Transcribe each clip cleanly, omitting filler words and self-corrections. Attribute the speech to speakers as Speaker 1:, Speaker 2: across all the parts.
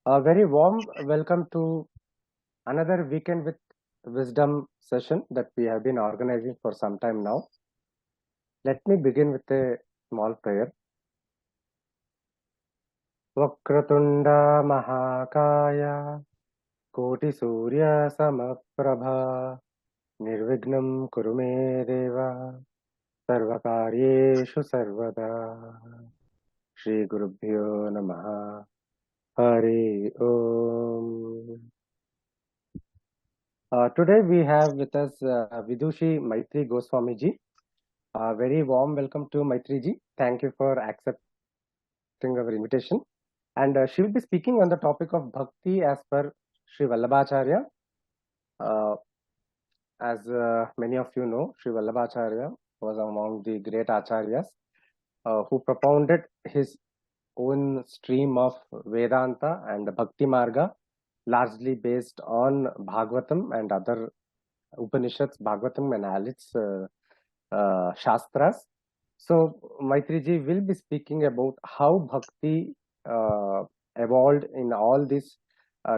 Speaker 1: A very warm welcome to another Weekend with Wisdom session that we have been organizing for some time now. Let me begin with a small prayer. Vakratunda Mahakaya Koti Surya Samaprabha Nirvignam Kurume Deva Sarvakaryeshu Sarvada Shri Gurubhyo Namaha Hari Om. Today we have with us Vidushi Maitri Gowswami ji. Very warm welcome to Maitri ji. Thank you for accepting our invitation. And she will be speaking on the topic of Bhakti as per Shri Vallabhacharya. As many of you know, Shri Vallabhacharya was among the great acharyas who propounded his own stream of Vedanta and Bhakti Marga, largely based on Bhagavatam and other Upanishads, Bhagavatam and its Shastras. So Maitri ji will be speaking about how Bhakti evolved in all these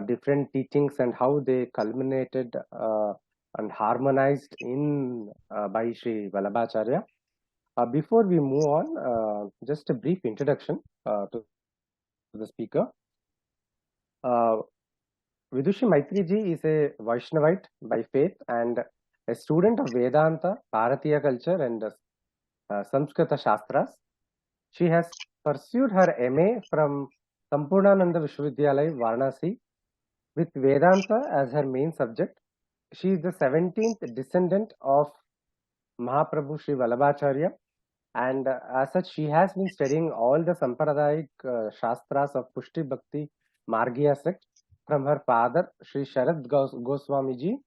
Speaker 1: different teachings and how they culminated and harmonized in by Shri Vallabhacharya. Before we move on, just a brief introduction to the speaker. Vidushi Maitri ji is a Vaishnavite by faith and a student of Vedanta, Bharatiya culture and Samskrita Shastras. She has pursued her MA from Sampurnananda Vishwavidyalaya, Varanasi, with Vedanta as her main subject. She is the 17th descendant of Mahaprabhu Shri Vallabhacharya, and as such, she has been studying all the Sampradayic Shastras of Pushti Bhakti Margiya sect from her father Shri Sharad Goswami ji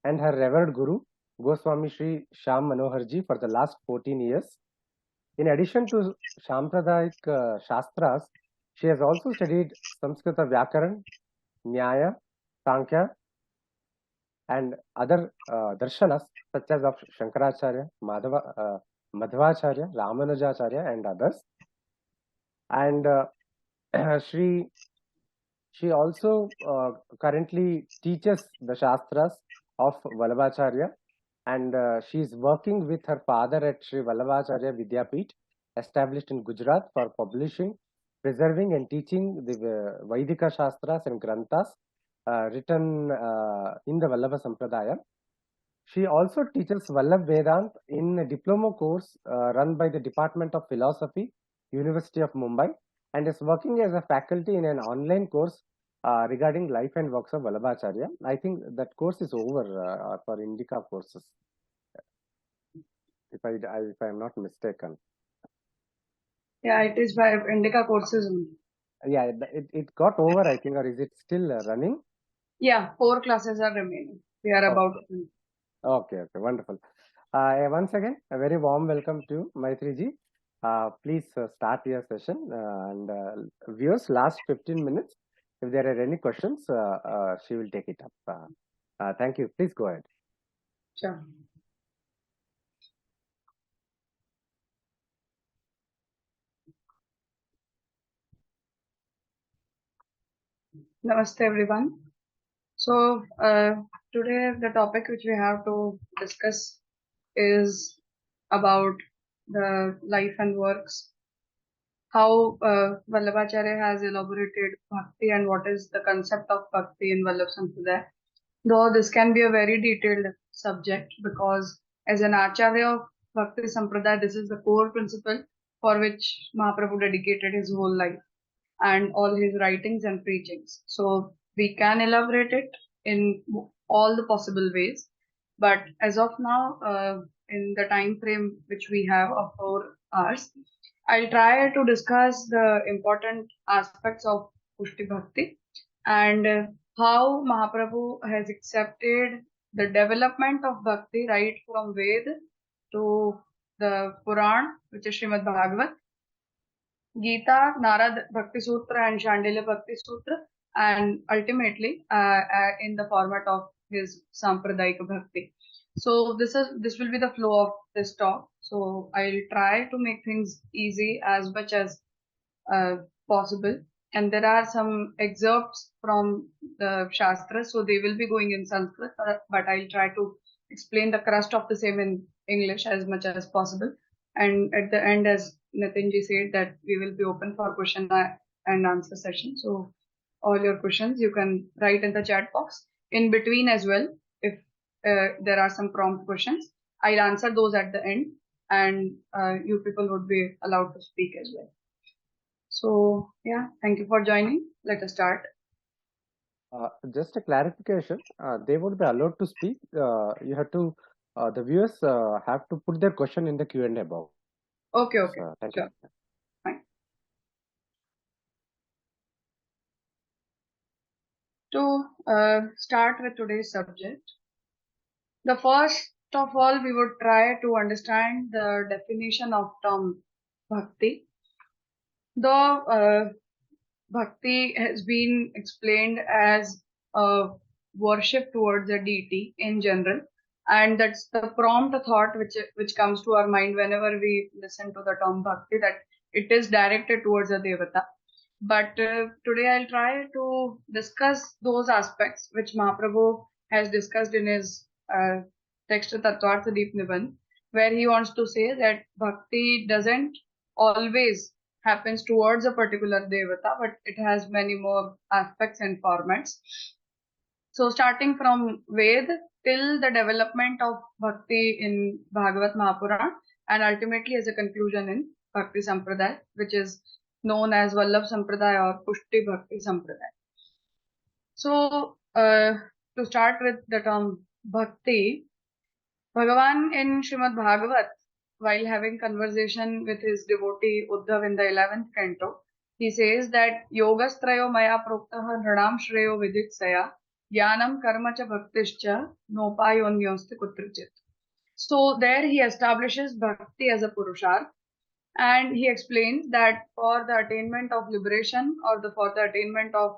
Speaker 1: and her revered Guru Goswami Shri Shyam Manohar ji for the last 14 years. In addition to Sampradayic Shastras, she has also studied Samskrita Vyakaran, Nyaya, Sankhya, and other darshanas such as of Shankaracharya, Madhvacharya, Ramanujacharya, and others. And she also currently teaches the Shastras of Vallabhacharya, and she is working with her father at Shri Vallabhacharya Vidyapeeth, established in Gujarat, for publishing, preserving, and teaching the Vaidika Shastras and Granthas written in the Vallabha Sampradaya. She also teaches Vallabh Vedant in a diploma course run by the Department of Philosophy, University of Mumbai, and is working as a faculty in an online course regarding life and works of Vallabhacharya. I think that course is over for Indica courses, if I am not mistaken.
Speaker 2: Yeah, it is by Indica courses only.
Speaker 1: Yeah, it got over, I think, or is it still running?
Speaker 2: Yeah, 4 classes are remaining. We are about to finish.
Speaker 1: Okay, wonderful. Once again, a very warm welcome to Maitri ji. Please start your session and viewers, last 15 minutes. If there are any questions, she will take it up. Thank you. Please go ahead.
Speaker 2: Sure. Namaste everyone. So today the topic which we have to discuss is about the life and works, how Vallabhacharya has elaborated Bhakti and what is the concept of Bhakti in Vallabh Sampradaya. Though this can be a very detailed subject, because as an Acharya of Bhakti Sampradaya, this is the core principle for which Mahaprabhu dedicated his whole life and all his writings and preachings. So we can elaborate it in all the possible ways. But as of now, in the time frame which we have of 4 hours, I'll try to discuss the important aspects of Pushti Bhakti and how Mahaprabhu has accepted the development of Bhakti right from Ved to the Puran, which is Shrimad Bhagavat, Gita, Narad Bhakti Sutra and Shandilya Bhakti Sutra, and ultimately in the format of his Sampradayika Bhakti. So this will be the flow of this talk. So I'll try to make things easy as much as possible. and there are some excerpts from the Shastras, so they will be going in Sanskrit, but I'll try to explain the crust of the same in English as much as possible. And at the end, as Nitinji said, that we will be open for question and answer session. So all your questions you can write in the chat box. In between as well, if there are some prompt questions, I'll answer those at the end, and you people would be allowed to speak as well. So yeah, thank you for joining. Let us start.
Speaker 1: Just a clarification, they would be allowed to speak. You have to, the viewers have to put their question in the Q&A box.
Speaker 2: Okay,
Speaker 1: Thank
Speaker 2: sure.
Speaker 1: you.
Speaker 2: Fine. To start with today's subject, the first of all, we would try to understand the definition of term bhakti. Though bhakti has been explained as worship towards a deity in general, and that's the prompt thought which comes to our mind whenever we listen to the term bhakti, that it is directed towards a devata. But today I'll try to discuss those aspects which Mahaprabhu has discussed in his text Tattvartha Deep Nibandh, where he wants to say that bhakti doesn't always happens towards a particular devata, but it has many more aspects and formats. So starting from Ved till the development of bhakti in Bhagavat Mahapuran, and ultimately as a conclusion in Bhakti Sampradaya, which is known as Vallabh Sampradaya or Pushti Bhakti Sampradaya. So to start with the term bhakti, Bhagavan in Shrimad Bhagavat, while having conversation with his devotee Uddhav in the 11th canto, he says that Yogastrayo maya proktaha nranam shreyo viditsaya jnanam karma cha bhaktischa nopayonyosti kutrachit. So there he establishes bhakti as a purusharth, and he explains that for the attainment of liberation or for the attainment of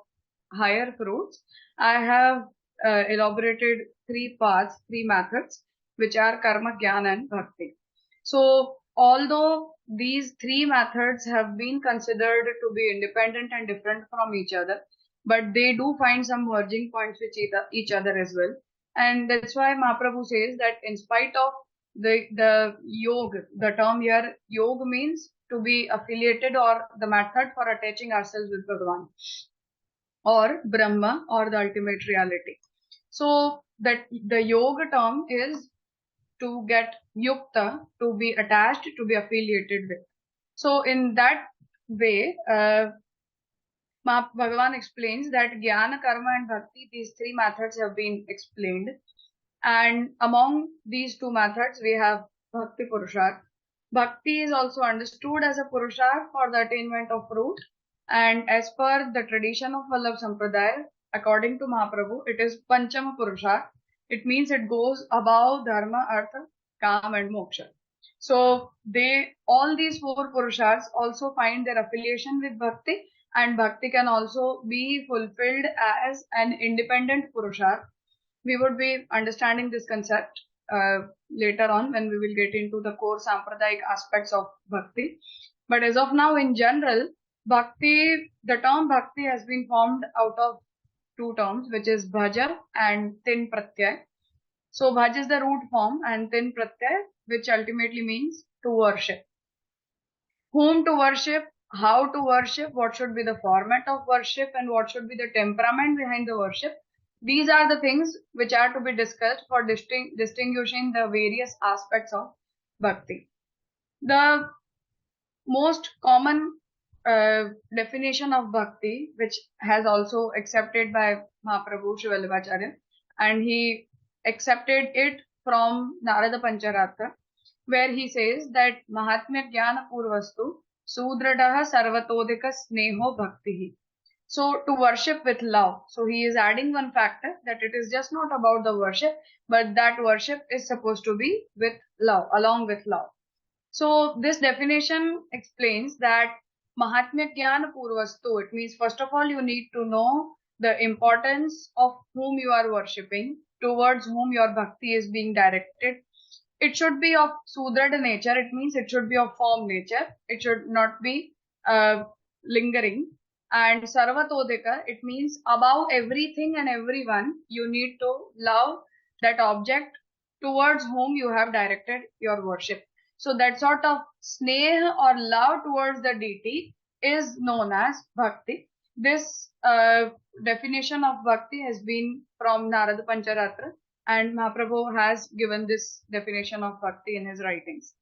Speaker 2: higher fruits, I have elaborated three paths, three methods, which are karma, jnana and bhakti. So although these three methods have been considered to be independent and different from each other, but they do find some merging points with each other as well. And that's why Mahaprabhu says that in spite of the yoga, the term here, yoga means to be affiliated or the method for attaching ourselves with Bhagavan or Brahma or the ultimate reality. So that the yoga term is to get yukta, to be attached, to be affiliated with. So in that way, Bhagavan explains that jnana, karma and bhakti, these three methods have been explained. And among these two methods, we have bhakti purusharth. Bhakti is also understood as a purusharth for the attainment of fruit. And as per the tradition of Vallabh Sampradaya, according to Mahaprabhu, it is Panchama Purusharth. It means it goes above Dharma, Artha, Kam and Moksha. So all these four Purusharths also find their affiliation with Bhakti, and Bhakti can also be fulfilled as an independent Purusharth. We would be understanding this concept later on when we will get into the core Sampradayik aspects of Bhakti. But as of now, in general, Bhakti, the term Bhakti has been formed out of two terms, which is Bhaja and Tin Pratyay. So Bhaj is the root form and Tin Pratyay, which ultimately means to worship. Whom to worship, how to worship, what should be the format of worship, and what should be the temperament behind the worship. These are the things which are to be discussed for distinguishing the various aspects of bhakti. The most common definition of bhakti, which has also accepted by Mahaprabhu Shri Vallabhacharya, and he accepted it from Narada Pancharatha, where he says that Mahatmya Jnana Purvastu Sudradaha Sarvatodika Sneho Bhakti. So to worship with love. So he is adding one factor, that it is just not about the worship, but that worship is supposed to be with love, along with love. So this definition explains that Mahatmya Jnana Purvastu. It means first of all you need to know the importance of whom you are worshipping, towards whom your bhakti is being directed. It should be of sudrada nature. It means it should be of firm nature. It should not be lingering. And Sarvatodika, it means above everything and everyone, you need to love that object towards whom you have directed your worship. So that sort of sneha or love towards the deity is known as bhakti. This definition of bhakti has been from Narada Pancharatra, and Mahaprabhu has given this definition of bhakti in his writings.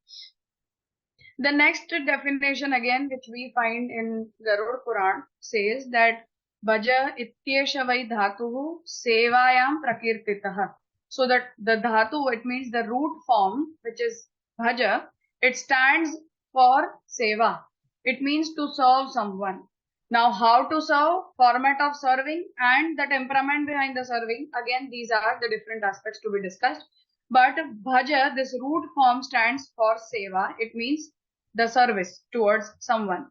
Speaker 2: The next definition again, which we find in Garud Puran, says that Bhaja ityesha vai dhatuhu sevayam prakirtitah. So that the dhatu, it means the root form, which is Bhaja, it stands for seva. It means to serve someone. Now, how to serve, format of serving, and the temperament behind the serving, again, these are the different aspects to be discussed. But Bhaja, this root form stands for seva. It means the service towards someone.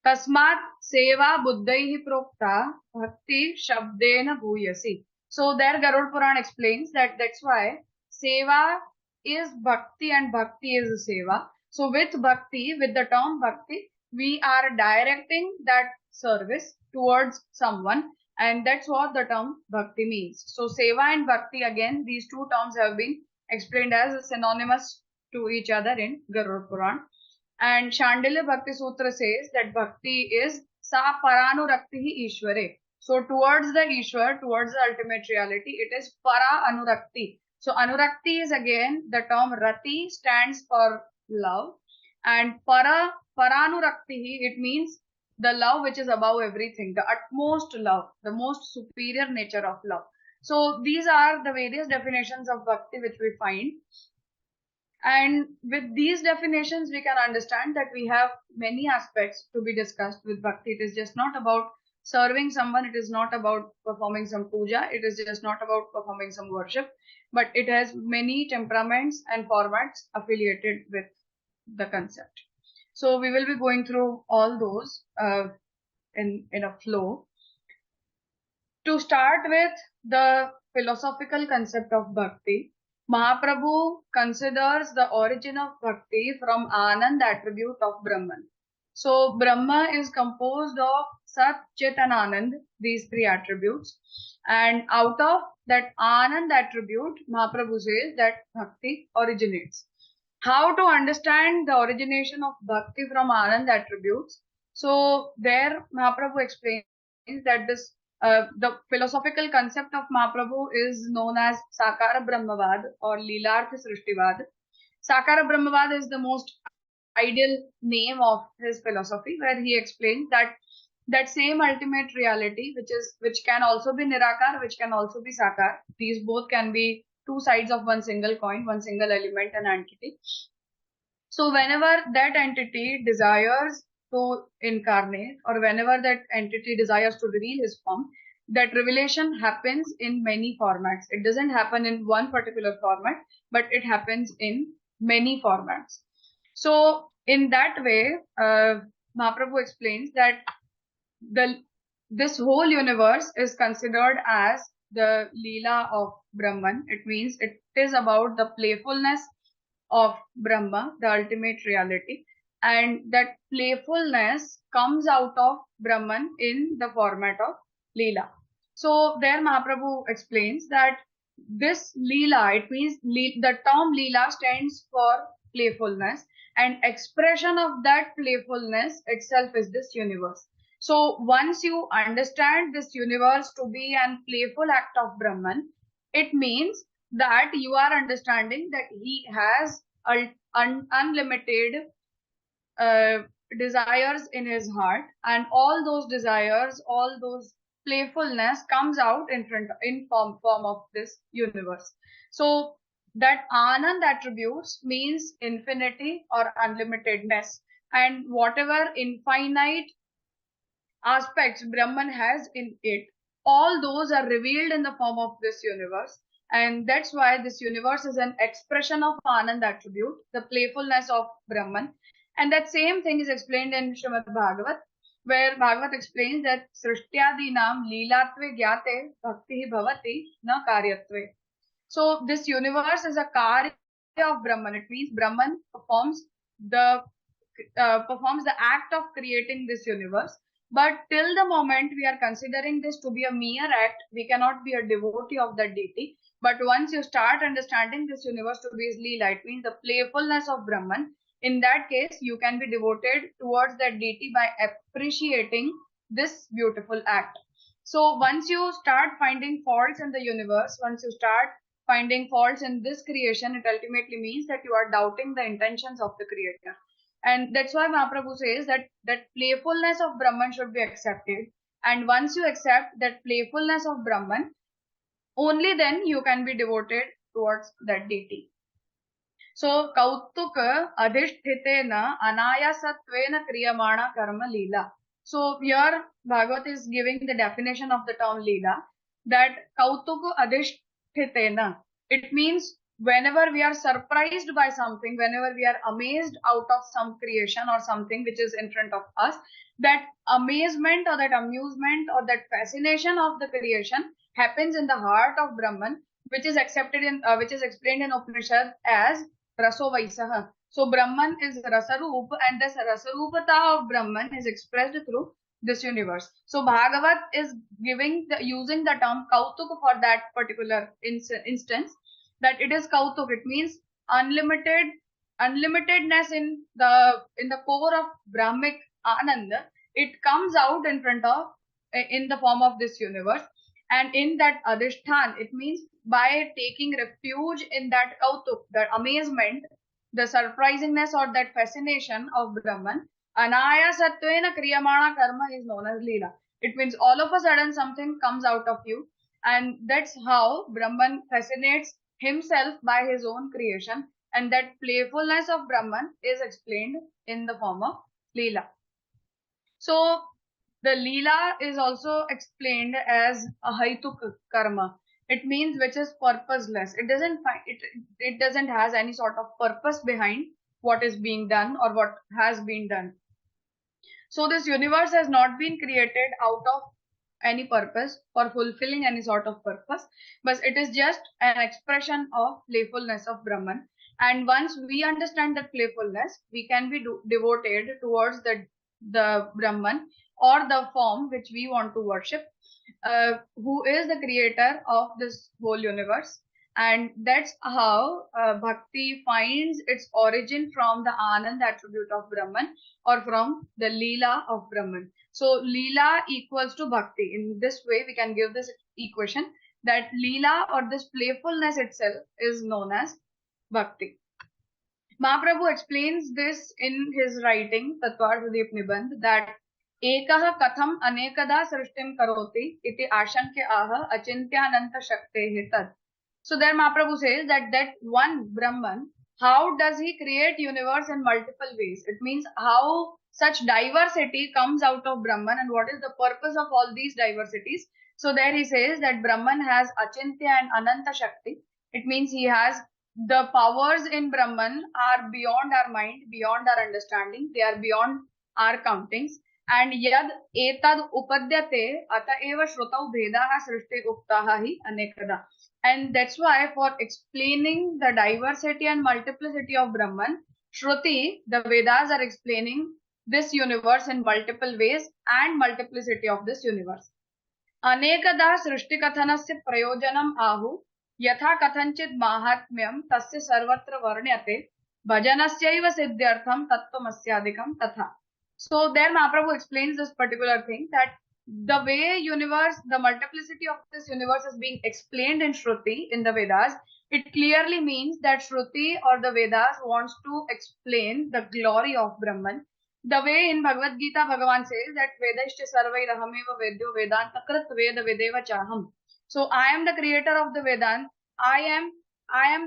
Speaker 2: Tasmat seva buddhaihi prokta bhakti shabdena bhuyasi. So there Garud Puran explains that that's why seva is bhakti and bhakti is seva. So with bhakti, with the term bhakti, we are directing that service towards someone, and that's what the term bhakti means. So seva and bhakti, again, these two terms have been explained as synonymous to each other in Garud Puran. And Shandilya Bhakti Sutra says that bhakti is sa paranurakti ishware. So towards the Ishwar, towards the ultimate reality, it is para anurakti. So anurakti is again the term rati stands for love, and paranurakti, it means the love which is above everything, the utmost love, the most superior nature of love. So these are the various definitions of bhakti which we find. And with these definitions, we can understand that we have many aspects to be discussed with bhakti. It is just not about serving someone. It is not about performing some puja. It is just not about performing some worship. But it has many temperaments and formats affiliated with the concept. So we will be going through all those in a flow. To start with the philosophical concept of bhakti, Mahaprabhu considers the origin of bhakti from Ananda attribute of Brahman. So Brahma is composed of Sat, Chit and Anand, these three attributes. And out of that Anand attribute, Mahaprabhu says that bhakti originates. How to understand the origination of bhakti from Anand attributes? So there Mahaprabhu explains that this the philosophical concept of Mahaprabhu is known as Sakara Brahmavad or Leelarth Srishtivad. Sakara Brahmavad is the most ideal name of his philosophy, where he explains that same ultimate reality, which can also be Nirakar, which can also be Sakar. These both can be two sides of one single coin, one single element and entity. So whenever that entity desires to incarnate, or whenever that entity desires to reveal his form, that revelation happens in many formats. It doesn't happen in one particular format, but it happens in many formats. So in that way, Mahaprabhu explains that this whole universe is considered as the Leela of Brahman. It means it is about the playfulness of Brahma, the ultimate reality, and that playfulness comes out of Brahman in the format of Leela. So there Mahaprabhu explains that this Leela, it means the term Leela stands for playfulness, and expression of that playfulness itself is this universe. So once you understand this universe to be an playful act of Brahman, it means that you are understanding that he has unlimited desires in his heart, and all those desires, all those playfulness comes out in form of this universe. So that Anand attributes means infinity or unlimitedness, and whatever infinite aspects Brahman has in it, all those are revealed in the form of this universe. And that's why this universe is an expression of Anand attribute, the playfulness of Brahman. And that same thing is explained in Shrimad Bhagavat, where Bhagavat explains that Srishtyadinam Leelatve Gyate Bhakti Bhavati Na Karyatve. So this universe is a karya of Brahman. It means Brahman performs the act of creating this universe. But till the moment we are considering this to be a mere act, we cannot be a devotee of that deity. But once you start understanding this universe to be Leela, it means the playfulness of Brahman. In that case, you can be devoted towards that deity by appreciating this beautiful act. So once you start finding faults in the universe, once you start finding faults in this creation, it ultimately means that you are doubting the intentions of the creator. And that's why Mahaprabhu says that playfulness of Brahman should be accepted. And once you accept that playfulness of Brahman, only then you can be devoted towards that deity. So, Kautuka adhishthitena anayasatvena kriyamana karma lila. So, here Bhagavat is giving the definition of the term lila, that Kautuka adhishthitena. It means whenever we are surprised by something, whenever we are amazed out of some creation or something which is in front of us, that amazement or that amusement or that fascination of the creation happens in the heart of Brahman, which is accepted in which is explained in Upanishad as Raso Vaisaha. So Brahman is Rasarup, and this Rasarupata of Brahman is expressed through this universe. So Bhagavat is using the term Kautuk for that particular instance, that it is Kautuk. It means unlimitedness in the core of Brahmic Ananda. It comes out in the form of this universe. And in that adhishthan, it means by taking refuge in that kautuk, that amazement, the surprisingness or that fascination of Brahman, anayasatvena kriyamana karma is known as Leela. It means all of a sudden something comes out of you, and that's how Brahman fascinates himself by his own creation, and that playfulness of Brahman is explained in the form of Leela. So, the Leela is also explained as a Haituk karma. It means which is purposeless. It doesn't has any sort of purpose behind what is being done or what has been done. So this universe has not been created out of any purpose for fulfilling any sort of purpose, but it is just an expression of playfulness of Brahman. And once we understand that playfulness, we can be devoted towards the Brahman or the form which we want to worship, who is the creator of this whole universe. And that's how bhakti finds its origin from the Anand attribute of Brahman or from the Leela of Brahman. So Leela equals to bhakti. In this way, we can give this equation that Leela or this playfulness itself is known as bhakti. Mahaprabhu explains this in his writing, Tattvardhadip Nibandh, that Ekah katham anekada srishtim karoti iti ashankya aha achintyananta shaktehi tad. So there Mahaprabhu says that one Brahman, how does he create universe in multiple ways? It means how such diversity comes out of Brahman and what is the purpose of all these diversities. So there he says that Brahman has achintya and ananta shakti. It means he has the powers in Brahman are beyond our mind, beyond our understanding. They are beyond our countings. And yad etad upadyate ata eva shrutau bhedaha srishti uktaha hi anekada. And that's why for explaining the diversity and multiplicity of Brahman, Shruti, the Vedas are explaining this universe in multiple ways and multiplicity of this universe. Anekada srishti kathanasya prayojanam ahu yatha kathanchit mahatmyam tasya sarvatra varnyate bhajanasyaiva siddhyartham tattvamasyaadikam tatha. So there Mahaprabhu explains this particular thing, that the way universe, the multiplicity of this universe is being explained in Shruti, in the Vedas, it clearly means that Shruti or the Vedas wants to explain the glory of Brahman. The way in Bhagavad Gita, Bhagavan says that Vedashya sarvai rahameva vedyo vedanta krit veda vedeva chaham. So I am the creator of the Vedant. I am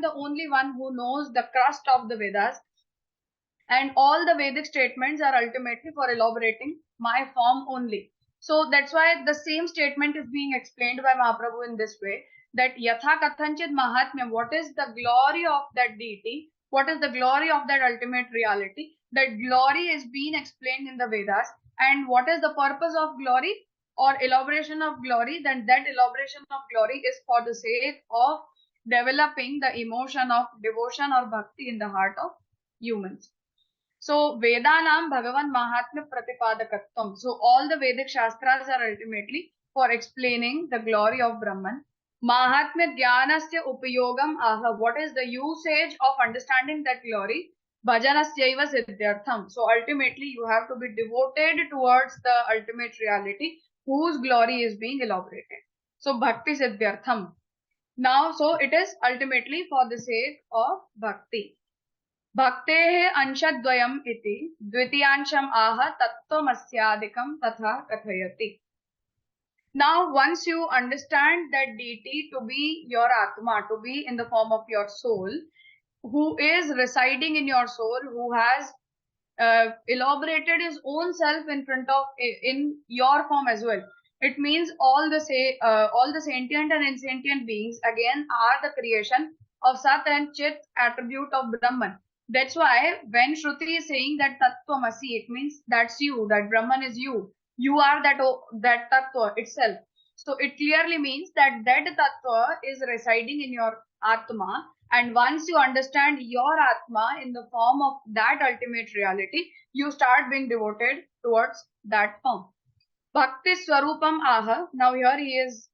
Speaker 2: the only one who knows the crust of the Vedas. And all the Vedic statements are ultimately for elaborating my form only. So that's why the same statement is being explained by Mahaprabhu in this way, that yatha kathanchit mahatmyam, what is the glory of that deity, what is the glory of that ultimate reality, that glory is being explained in the Vedas. And what is the purpose of glory or elaboration of glory? Then that elaboration of glory is for the sake of developing the emotion of devotion or bhakti in the heart of humans. So Vedanam Bhagavan Mahatmya Pratipadakatvam. So all the Vedic Shastras are ultimately for explaining the glory of Brahman. Mahatmya Dhyanasya Upayogam Aha. What is the usage of understanding that glory? Bhajanasyaiva Siddhyartham. So ultimately you have to be devoted towards the ultimate reality whose glory is being elaborated. So Bhakti Siddhyartham. Now, so it is ultimately for the sake of Bhakti. भक्तेः अंशद्वयम् इति द्वितीयांशम् आह तत्त्वमस्यादिकं तथा कथयति. Now, once you understand that deity to be your Atma, to be in the form of your soul, who is residing in your soul, who has elaborated his own self in your form as well. It means all the sentient and insentient beings again are the creation of Sat and Chit attribute of Brahman. That's why when Shruti is saying that Tattvamasi, it means that's you, that Brahman is you. You are that Tattva itself. So it clearly means that Tattva is residing in your Atma. And once you understand your Atma in the form of that ultimate reality, you start being devoted towards that form. Bhakti Swarupam Aha. Now here he is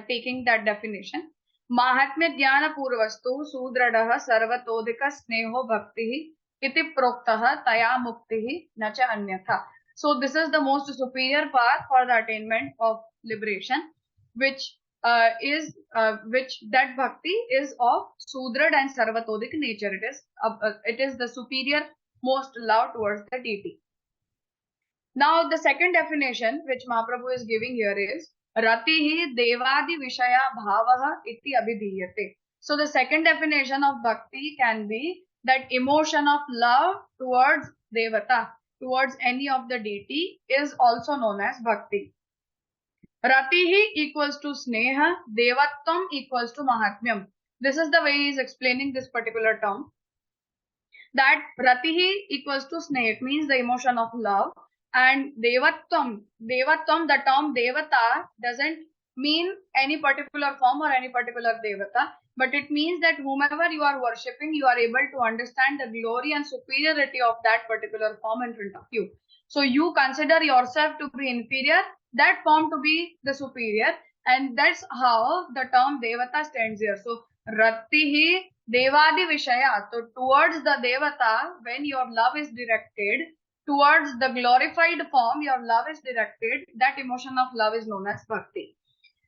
Speaker 2: taking that definition. Mahatmya Dhyana Purvastu Sudradaha Sarvatodika Sneho Bhakti Iti Proktaha Taya Muktihi Nacha Anyatha. So this is the most superior path for the attainment of liberation, which that bhakti is of Sudrad and Sarvatodik nature. It is the superior most love towards the deity. Now the second definition which Mahaprabhu is giving here is Ratihi Devadi Vishaya Bhavaha Iti Abhidhiyate. So the second definition of bhakti can be that emotion of love towards Devata, towards any of the deity, is also known as bhakti. Ratihi equals to Sneha, Devattam equals to Mahatmyam. This is the way he is explaining this particular term. That Ratihi equals to Sneha, it means the emotion of love. And Devattam, the term Devata doesn't mean any particular form or any particular Devata, but it means that whomever you are worshipping, you are able to understand the glory and superiority of that particular form in front of you. So you consider yourself to be inferior, that form to be the superior, and that's how the term Devata stands here. So Ratihi Devadi Vishaya. So towards the Devata, when your love is directed, towards the glorified form your love is directed, that emotion of love is known as bhakti.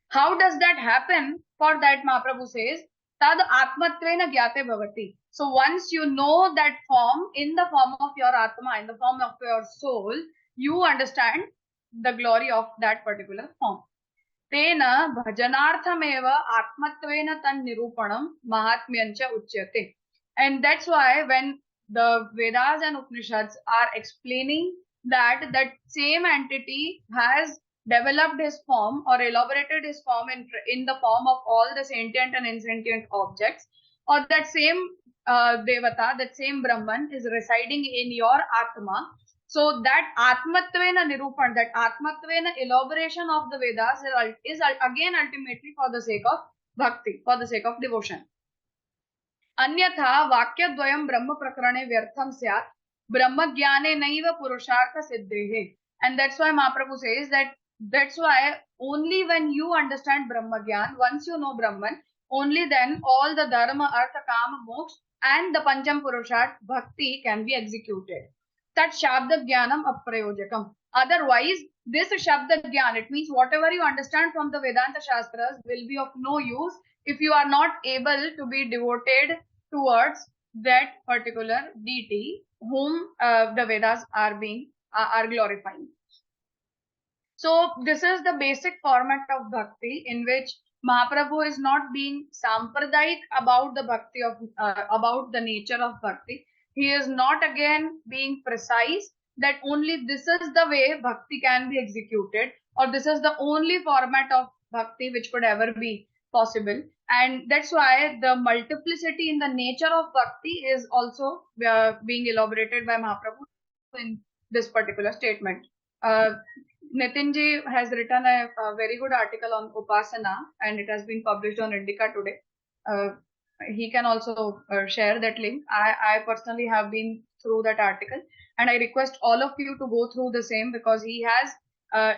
Speaker 2: How does that happen? For that Mahaprabhu says, Tad Atmatvena Gyate Bhavati. So once you know that form in the form of your Atma, in the form of your soul, you understand the glory of that particular form. Tena bhajanarthameva atmatvena tan nirupanam mahatmyancha uchyate. And that's why when the Vedas and Upanishads are explaining that same entity has developed his form or elaborated his form in the form of all the sentient and insentient objects, or that same Devata, that same Brahman is residing in your Atma. So that Atmatvena Nirupan, that Atmatvena elaboration of the Vedas is again ultimately for the sake of bhakti, for the sake of devotion. अन्यथा वाक्यद्वयं ब्रह्म प्रकरणे व्यर्थम स्यात् ब्रह्म ज्ञाने नैव पुरुषार्थ सिद्धेः. And that's why Mahaprabhu says that's why only when you understand Brahma Gyan, once you know Brahman, only then all the dharma, artha, kama, moksha and the pancham purusharth bhakti can be executed. Tat shabda jnanam aprayojakam. Otherwise, this shabda jnana, it means whatever you understand from the Vedanta Shastras will be of no use if you are not able to be devoted towards that particular deity whom the Vedas are glorifying. So this is the basic format of bhakti, in which Mahaprabhu is not being sampradayik about the bhakti of about the nature of bhakti. He is not again being precise that only this is the way bhakti can be executed, or this is the only format of bhakti which could ever be possible. And that's why the multiplicity in the nature of bhakti is also being elaborated by Mahaprabhu in this particular statement. Nitinji has written a very good article on Upasana, and it has been published on Indica today. He can also share that link. I personally have been through that article, and I request all of you to go through the same, because he has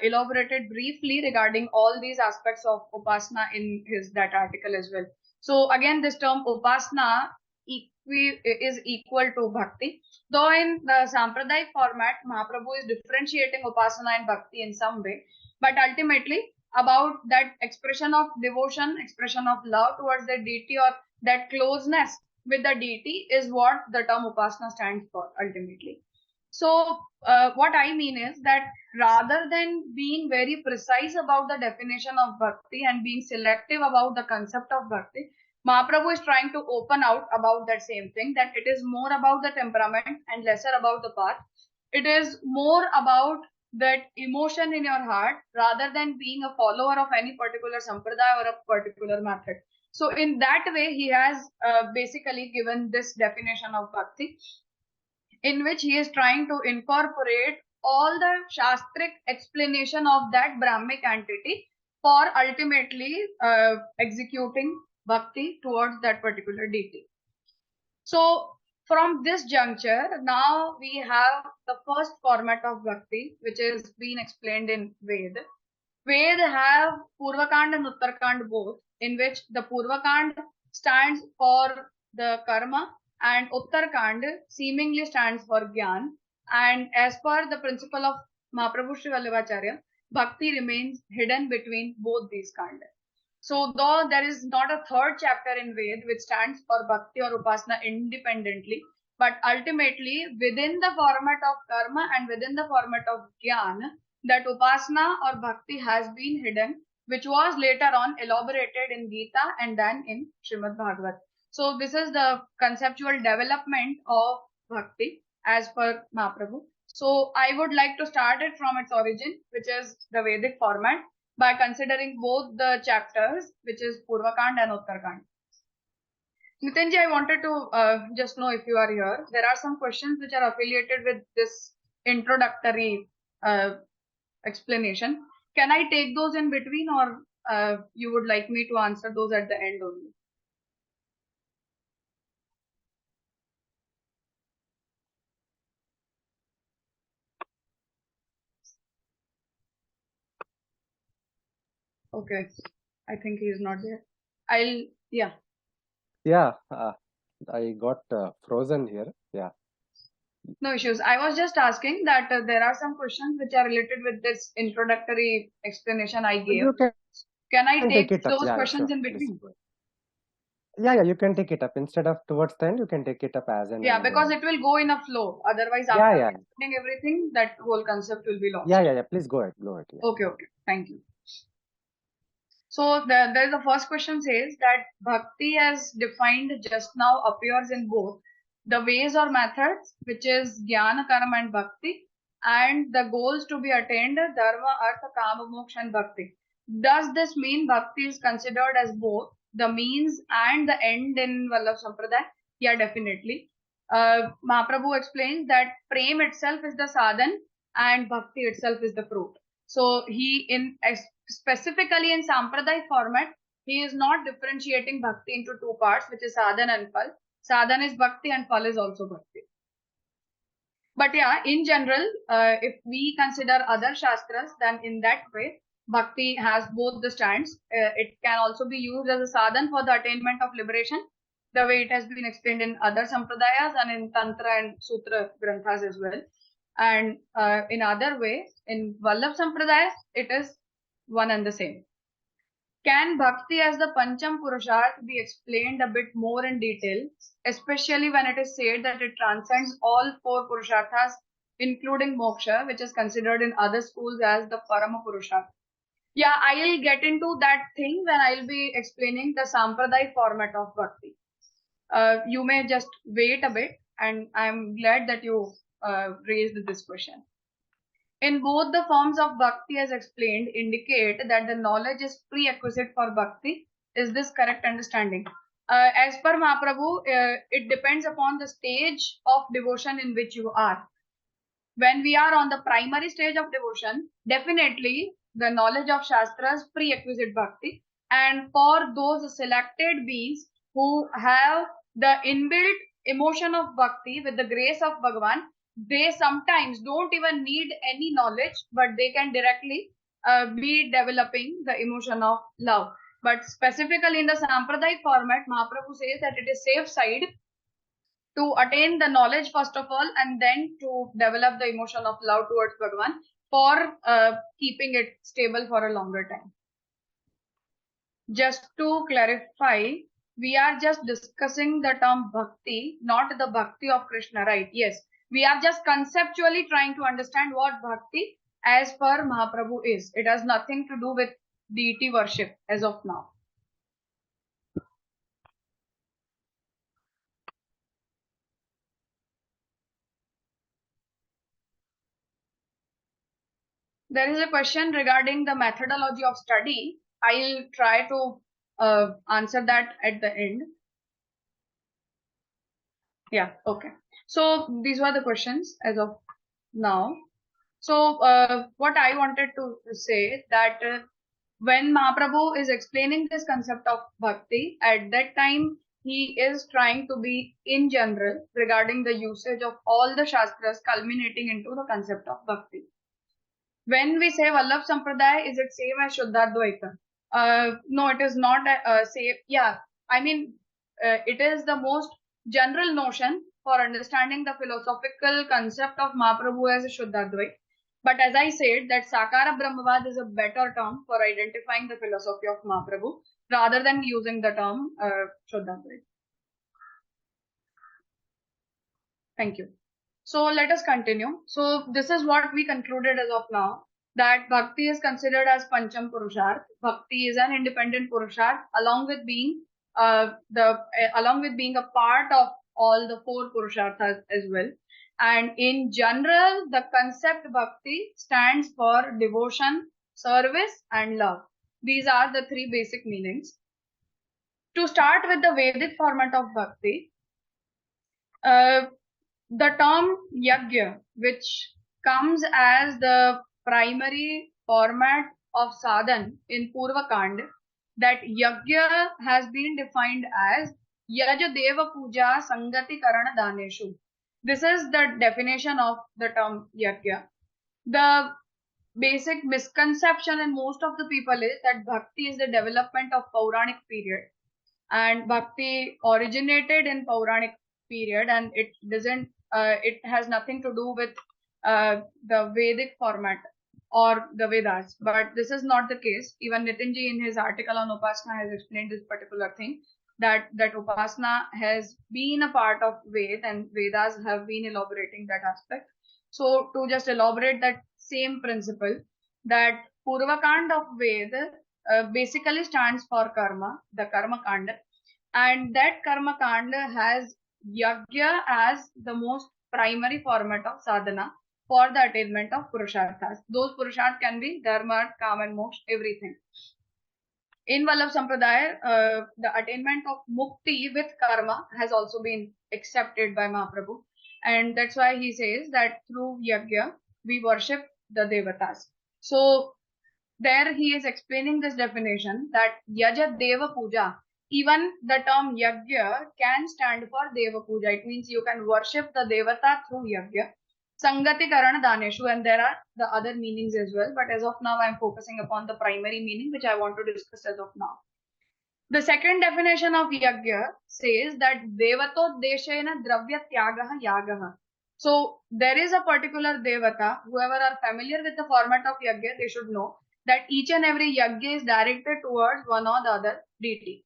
Speaker 2: elaborated briefly regarding all these aspects of upasana in that article as well. So again, this term upasana is equal to bhakti, though in the Sampradaya format, Mahaprabhu is differentiating upasana and bhakti in some way, but ultimately about that expression of devotion, expression of love towards the deity, or that closeness with the deity is what the term upasana stands for ultimately. So what I mean is that rather than being very precise about the definition of bhakti and being selective about the concept of bhakti, Mahaprabhu is trying to open out about that same thing, that it is more about the temperament and lesser about the path. It is more about that emotion in your heart rather than being a follower of any particular sampradaya or a particular method. So in that way, he has basically given this definition of bhakti, in which he is trying to incorporate all the shastric explanation of that Brahmic entity for ultimately executing bhakti towards that particular deity. So from this juncture, now we have the first format of bhakti, which is being explained in Ved. Ved have Purvakand and Uttarkand both, in which the Purvakand stands for the karma and Uttarkand seemingly stands for Gyan. And as per the principle of Mahaprabhu Shri Vallabhacharya, bhakti remains hidden between both these kanda. So though there is not a third chapter in Ved which stands for bhakti or upasana independently, but ultimately within the format of karma and within the format of Gyan, that upasana or bhakti has been hidden, which was later on elaborated in Gita and then in Shrimad Bhagawatam. So this is the conceptual development of bhakti as per Mahaprabhu. So I would like to start it from its origin, which is the Vedic format, by considering both the chapters, which is Purvakand and Uttarkand. Nitinji, I wanted to just know if you are here. There are some questions which are affiliated with this introductory explanation. Can I take those in between, or you would like me to answer those at the end only? Okay, I think he is not there. Yeah.
Speaker 1: Yeah, I got frozen here. Yeah.
Speaker 2: No issues. I was just asking that there are some questions which are related with this introductory explanation I gave. Can I take
Speaker 1: it up.
Speaker 2: those
Speaker 1: Yeah,
Speaker 2: questions
Speaker 1: sure.
Speaker 2: in between?
Speaker 1: Yeah, you can take it up. Instead of towards the end, you can take it up as an.
Speaker 2: Yeah, because it will go in a flow. Otherwise,
Speaker 1: Yeah,
Speaker 2: after
Speaker 1: yeah.
Speaker 2: explaining everything, that whole concept will be lost.
Speaker 1: Yeah. Please go ahead. Yeah.
Speaker 2: Okay. Thank you. So there's the first question says that bhakti as defined just now appears in both the ways or methods, which is jnana, karma and bhakti, and the goals to be attained, dharma, artha, kama, moksha and bhakti. Does this mean bhakti is considered as both the means and the end in Vallabh Sampradaya? Yeah, definitely. Mahaprabhu explains that prem itself is the sadhan and bhakti itself is the fruit. So he specifically in Sampradaya format, he is not differentiating bhakti into two parts, which is sadhan and phal. Sadhan is bhakti and phal is also bhakti. But yeah, in general, if we consider other shastras, then in that way, bhakti has both the stands. It can also be used as a sadhan for the attainment of liberation, the way it has been explained in other sampradayas and in Tantra and Sutra Granthas as well. And in other ways, in Vallabh Sampradayas, it is one and the same. Can bhakti as the Pancham Purusharth be explained a bit more in detail, especially when it is said that it transcends all four Purusharthas, including moksha, which is considered in other schools as the Parama Purusharth? Yeah, I'll get into that thing when I'll be explaining the Sampradaya format of bhakti. You may just wait a bit, and I'm glad that you raised this question. In both the forms of bhakti as explained indicate that the knowledge is prerequisite for bhakti. Is this correct understanding? As per Mahaprabhu, it depends upon the stage of devotion in which you are. When we are on the primary stage of devotion, definitely the knowledge of Shastras prerequisite bhakti. And for those selected beings who have the inbuilt emotion of bhakti with the grace of Bhagavan, they sometimes don't even need any knowledge, but they can directly be developing the emotion of love. But specifically in the Sampradayik format, Mahaprabhu says that it is safe side to attain the knowledge first of all, and then to develop the emotion of love towards Bhagavan for keeping it stable for a longer time. Just to clarify, we are just discussing the term bhakti, not the bhakti of Krishna, right? Yes, we are just conceptually trying to understand what bhakti as per Mahaprabhu is. It has nothing to do with deity worship as of now. There is a question regarding the methodology of study. I'll try to answer that at the end. Yeah, okay. So these were the questions as of now. So what I wanted to say that when Mahaprabhu is explaining this concept of bhakti, at that time he is trying to be in general regarding the usage of all the shastras culminating into the concept of bhakti. When we say Vallabh Sampradaya, is it same as Shuddhadvaita? No, it is not same. Yeah, I mean, it is the most general notion for understanding the philosophical concept of Mahaprabhu as a Shuddhadvaita. But as I said, that Sakara Brahmavad is a better term for identifying the philosophy of Mahaprabhu rather than using the term Shuddhadvaita. Thank you. So let us continue. So this is what we concluded as of now, that bhakti is considered as Pancham Purusharth. Bhakti is an independent Purusharth along with being a part of all the four Purusharthas as well. And in general, the concept bhakti stands for devotion, service, and love. These are the three basic meanings. To start with the Vedic format of bhakti, the term yajna, which comes as the primary format of sadhan in Purva Kand, that yajna has been defined as yaja deva puja sangati karana daneshu. This is the definition of the term yajna. The basic misconception in most of the people is that bhakti is the development of Pauranic period, and bhakti originated in Pauranic period, and it doesn't it has nothing to do with the Vedic format or the Vedas. But this is not the case. Even Nitinji in his article on Upasana has explained this particular thing, that Upasana has been a part of Ved and Vedas have been elaborating that aspect. So to just elaborate that same principle, that Purvakand of Ved basically stands for karma, the karma kanda, and that karma kanda has yajna as the most primary format of sadhana for the attainment of purusharthas. Those purusharthas can be dharma, kama, and moksha, everything. In Vallabh Sampradaya, the attainment of mukti with karma has also been accepted by Mahaprabhu, and that's why he says that through yajna we worship the devatas. So there he is explaining this definition, that yaja deva puja, even the term yajna can stand for deva puja. It means you can worship the devata through yajna. Sangati karana daneshu, and there are the other meanings as well, but as of now I am focusing upon the primary meaning which I want to discuss as of now. The second definition of yajna says that devatodeshena dravya tyagaha yagaha. So there is a particular devata. Whoever are familiar with the format of yajna, they should know that each and every yajna is directed towards one or the other deity,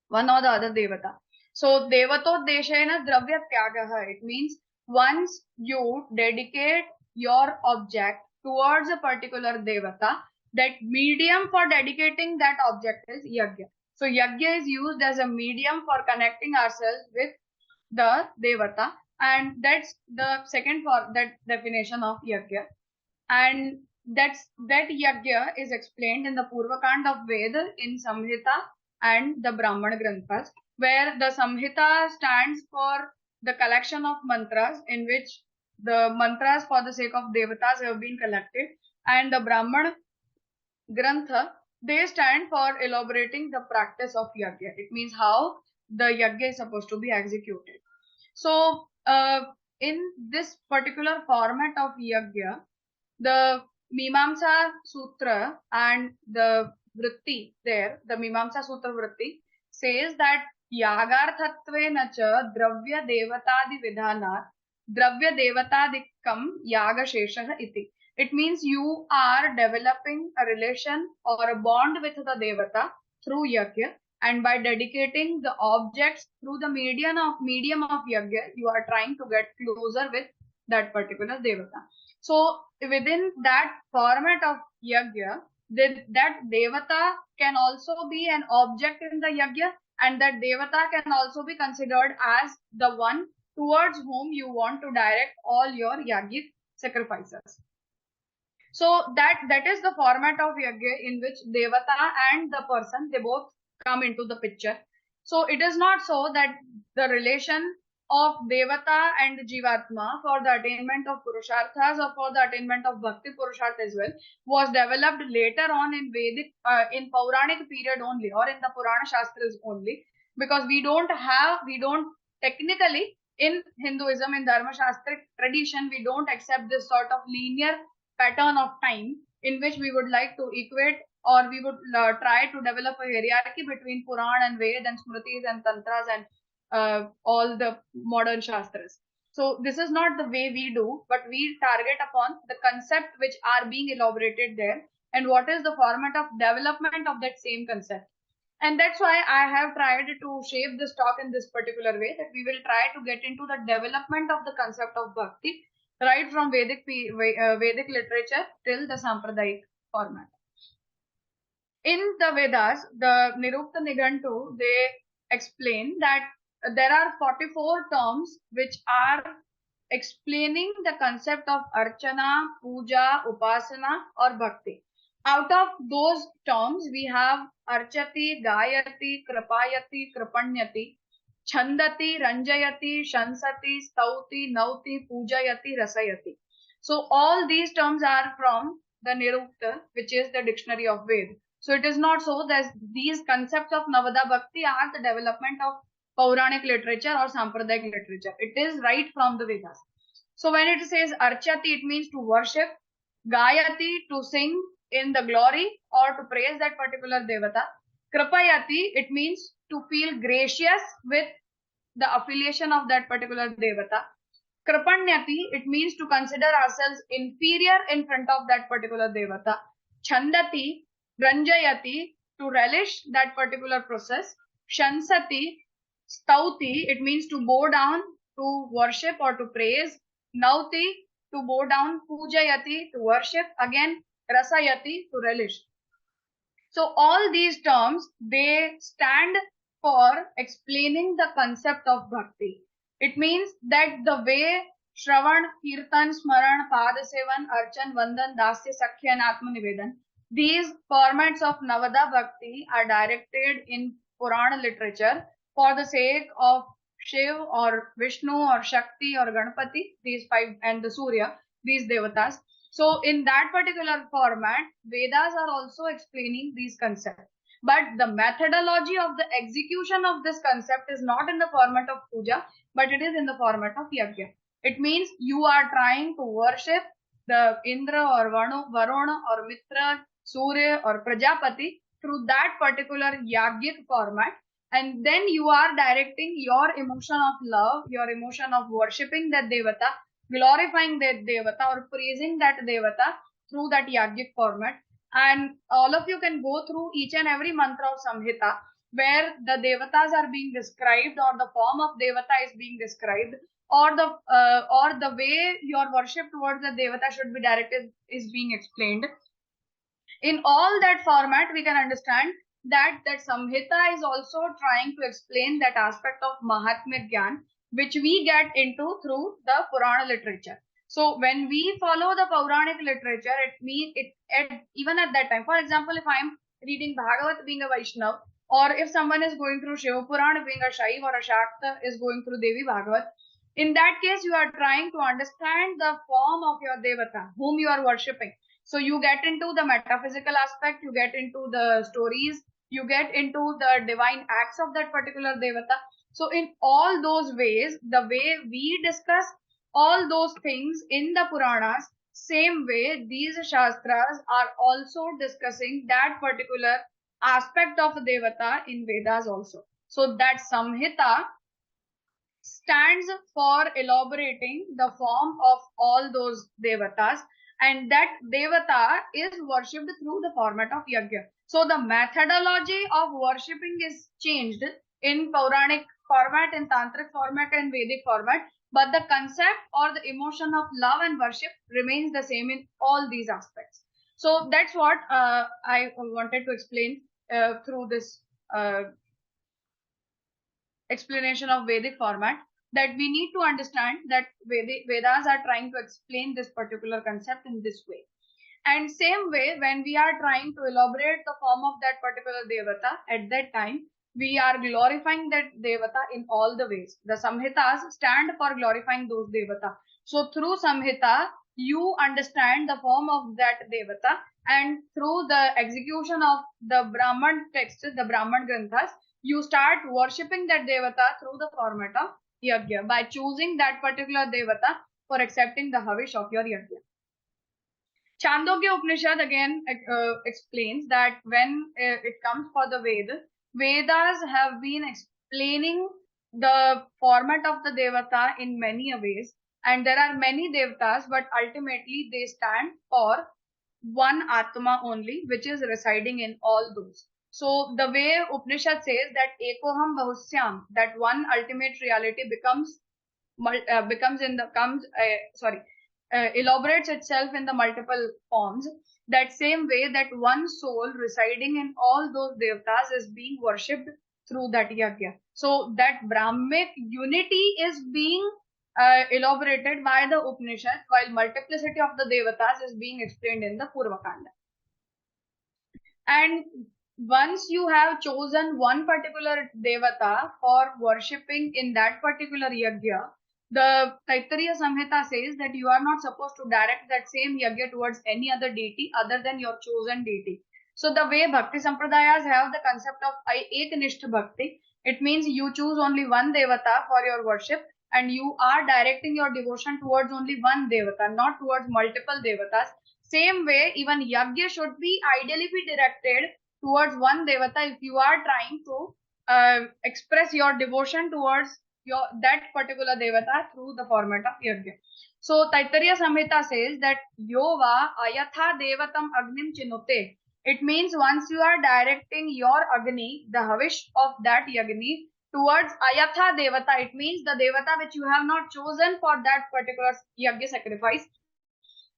Speaker 2: one or the other devata. So devatodeshena dravya tyagaha, it means once you dedicate your object towards a particular devata, that medium for dedicating that object is yajna. So yajna is used as a medium for connecting ourselves with the devata, and that's the second for that definition of yajna. And that yajna is explained in the Purvakand of Veda in Samhita and the Brahman Granthas, where the Samhita stands for the collection of mantras, in which the mantras for the sake of devatas have been collected, and the Brahman Grantha, they stand for elaborating the practice of yajna. It means how the yajna is supposed to be executed. So in this particular format of yajna, the Mimamsa Sutra and the Vritti there, the Mimamsa Sutra Vritti says that Yagarthatvena cha Dravya Devatadi Vidhana Dravya Devatadikam Yaga Sheshaha iti. It means you are developing a relation or a bond with the Devata through yajna, and by dedicating the objects through the medium of yajna, you are trying to get closer with that particular Devata. So within that format of yajna, that Devata can also be an object in the yajna, and that Devata can also be considered as the one towards whom you want to direct all your yajnic sacrifices. So that is the format of yajna in which Devata and the person, they both come into the picture. So it is not so that the relation of Devata and Jivatma for the attainment of Purusharthas or for the attainment of Bhakti Purusharth as well was developed later on in Vedic, in Pauranic period only, or in the Purana Shastras only, because we don't technically in Hinduism, in Dharma Shastric tradition, we don't accept this sort of linear pattern of time in which we would like to equate, or we would try to develop a hierarchy between Puran and Ved and Smritis and Tantras and all the modern Shastras. So this is not the way we do, but we target upon the concept which are being elaborated there and what is the format of development of that same concept. And that's why I have tried to shape this talk in this particular way, that we will try to get into the development of the concept of bhakti right from Vedic literature till the Sampradayik format. In the Vedas, the Nirukta Nigantu, they explain that there are 44 terms which are explaining the concept of Archana, Puja, Upasana or Bhakti. Out of those terms, we have Archati, Gayati, Kripayati, Kripanyati, Chandati, Ranjayati, Shansati, Stauti, Nauti, Pujayati, Rasayati. So all these terms are from the Nirukta, which is the dictionary of Ved. So it is not so that these concepts of Navadha Bhakti are the development of Pauranic literature or Sampradayic literature. It is right from the Vedas. So when it says Archati, it means to worship. Gayati, to sing in the glory or to praise that particular Devata. Kripayati, it means to feel gracious with the affiliation of that particular Devata. Kripanyati, it means to consider ourselves inferior in front of that particular Devata. Chandati, Ranjayati, to relish that particular process. Shansati, Stauti, it means to bow down, to worship or to praise. Nauti, to bow down. Pujayati, to worship. Again, Rasayati, to relish. So all these terms, they stand for explaining the concept of bhakti. It means that the way Shravan, Kirtan, Smaran, Padasevan, Archan, Vandan, Dasya, Sakhya and Atmanivedan, these formats of Navadha Bhakti are directed in Purana literature for the sake of Shiv or Vishnu or Shakti or Ganpati, these five, and the Surya, these devatas. So in that particular format, Vedas are also explaining these concepts. But the methodology of the execution of this concept is not in the format of puja, but it is in the format of yajna. It means you are trying to worship the Indra or Varuna or Mitra, Surya or Prajapati through that particular yajnic format. And then you are directing your emotion of love, your emotion of worshipping that devata, glorifying that devata or praising that devata through that yajnic format. And all of you can go through each and every mantra of Samhita where the devatas are being described or the form of devata is being described, or the way your worship towards the devata should be directed is being explained. In all that format, we can understand that Samhita is also trying to explain that aspect of Mahatmya Gyan, which we get into through the Purana literature. So when we follow the Pauranic literature, even at that time, for example, if I am reading Bhagavat being a Vaishnav, or if someone is going through Shiva Purana being a Shaiv, or a Shakta is going through Devi Bhagavat, in that case, you are trying to understand the form of your Devata, whom you are worshipping. So you get into the metaphysical aspect, you get into the stories, you get into the divine acts of that particular Devata. So in all those ways, the way we discuss all those things in the Puranas, same way these Shastras are also discussing that particular aspect of Devata in Vedas also. So that Samhita stands for elaborating the form of all those devatas, and that devata is worshipped through the format of yajna. So the methodology of worshipping is changed in Pauranic format, in Tantric format, and Vedic format, but the concept or the emotion of love and worship remains the same in all these aspects. So that's what I wanted to explain through this explanation of Vedic format, that we need to understand that Vedas are trying to explain this particular concept in this way. And same way, when we are trying to elaborate the form of that particular devata, at that time, we are glorifying that devata in all the ways. The Samhitas stand for glorifying those devata. So through Samhita, you understand the form of that devata, and through the execution of the Brahman texts, the Brahman Granthas, you start worshipping that devata through the format of yajna by choosing that particular devata for accepting the havish of your yajna. Chandogya Upanishad again explains that when it comes for the Vedas have been explaining the format of the devata in many ways, and there are many devatas, but ultimately they stand for one Atma only, which is residing in all those. So the way Upanishad says that Ekoham Bahusyam, that one ultimate reality elaborates itself in the multiple forms. That same way, that one soul residing in all those devatas is being worshipped through that yajna. So that Brahmic unity is being elaborated by the Upanishad, while multiplicity of the devatas is being explained in the Purvakanda. And once you have chosen one particular devata for worshipping in that particular yajna, the Taittiriya Samhita says that you are not supposed to direct that same yajna towards any other deity other than your chosen deity. So the way Bhakti Sampradayas have the concept of Eknishtha Bhakti, it means you choose only one devata for your worship, and you are directing your devotion towards only one devata, not towards multiple devatas. Same way, even yajna should be ideally be directed towards one devata if you are trying to express your devotion towards that particular devata through the format of yajna. So Taittiriya Samhita says that Yova ayatha devatam agnim chinote. It means once you are directing your agni, the havish of that yagni, towards ayatha devata, it means the devata which you have not chosen for that particular yajna sacrifice.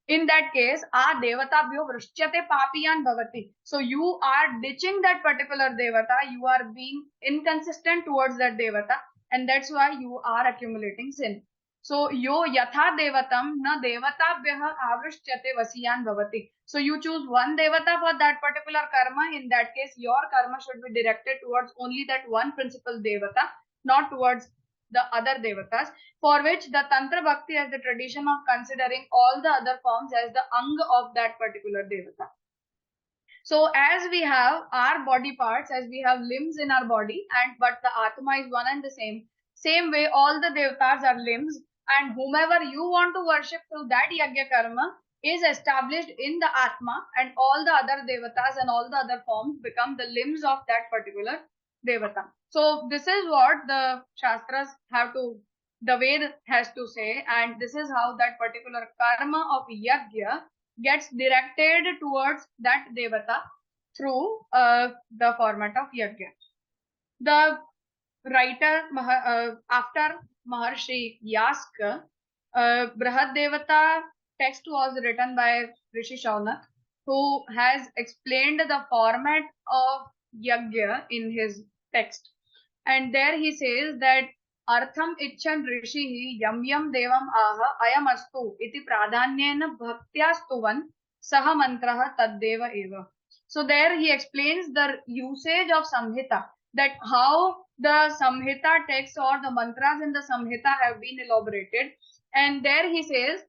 Speaker 2: In that case, a devatabhyo vrishtyate papiyan bhavati. So you are ditching that particular devata, you are being inconsistent towards that devata, and that's why you are accumulating sin. So yo yatha devatam na devatabhyah avrishyate vasiyan bhavati. So you choose one devata for that particular karma. In that case, your karma should be directed towards only that one principal devata, not towards the other devatas, for which the Tantra Bhakti has the tradition of considering all the other forms as the anga of that particular devata. So as we have our body parts, as we have limbs in our body, but the Atma is one and the same way all the devatas are limbs, and whomever you want to worship through that yajna karma is established in the Atma, and all the other devatas and all the other forms become the limbs of that particular devata. So this is what the Shastras the Ved has to say, and this is how that particular karma of yajna gets directed towards that devata through the format of yajna. The writer after Maharshi Yaska, Brihad Devata text was written by Rishi Shaunak, who has explained the format of yajna in his text. And there he says that Artham icchan rishihi yam yam devam aha ayam astu iti pradhanyena bhaktya stuvan saha mantraha taddeva eva. So there he explains the usage of Samhita, that how the Samhita text or the mantras in the Samhita have been elaborated. And there he says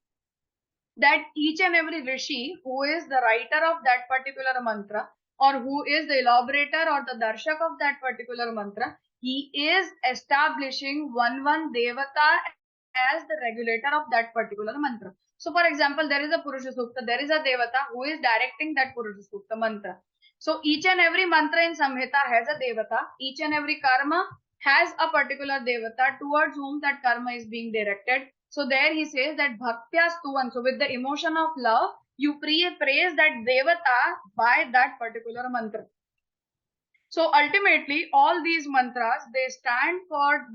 Speaker 2: that each and every rishi who is the writer of that particular mantra or who is the elaborator or the darshak of that particular mantra, he is establishing one devata as the regulator of that particular mantra. So for example, there is a Purusha Sukta, there is a devata who is directing that Purusha Sukta mantra. So each and every mantra in Samhita has a devata, each and every karma has a particular devata towards whom that karma is being directed. So there he says that bhaktya stuvan, so with the emotion of love, you praise that devata by that particular mantra. So ultimately, all these mantras, they stand for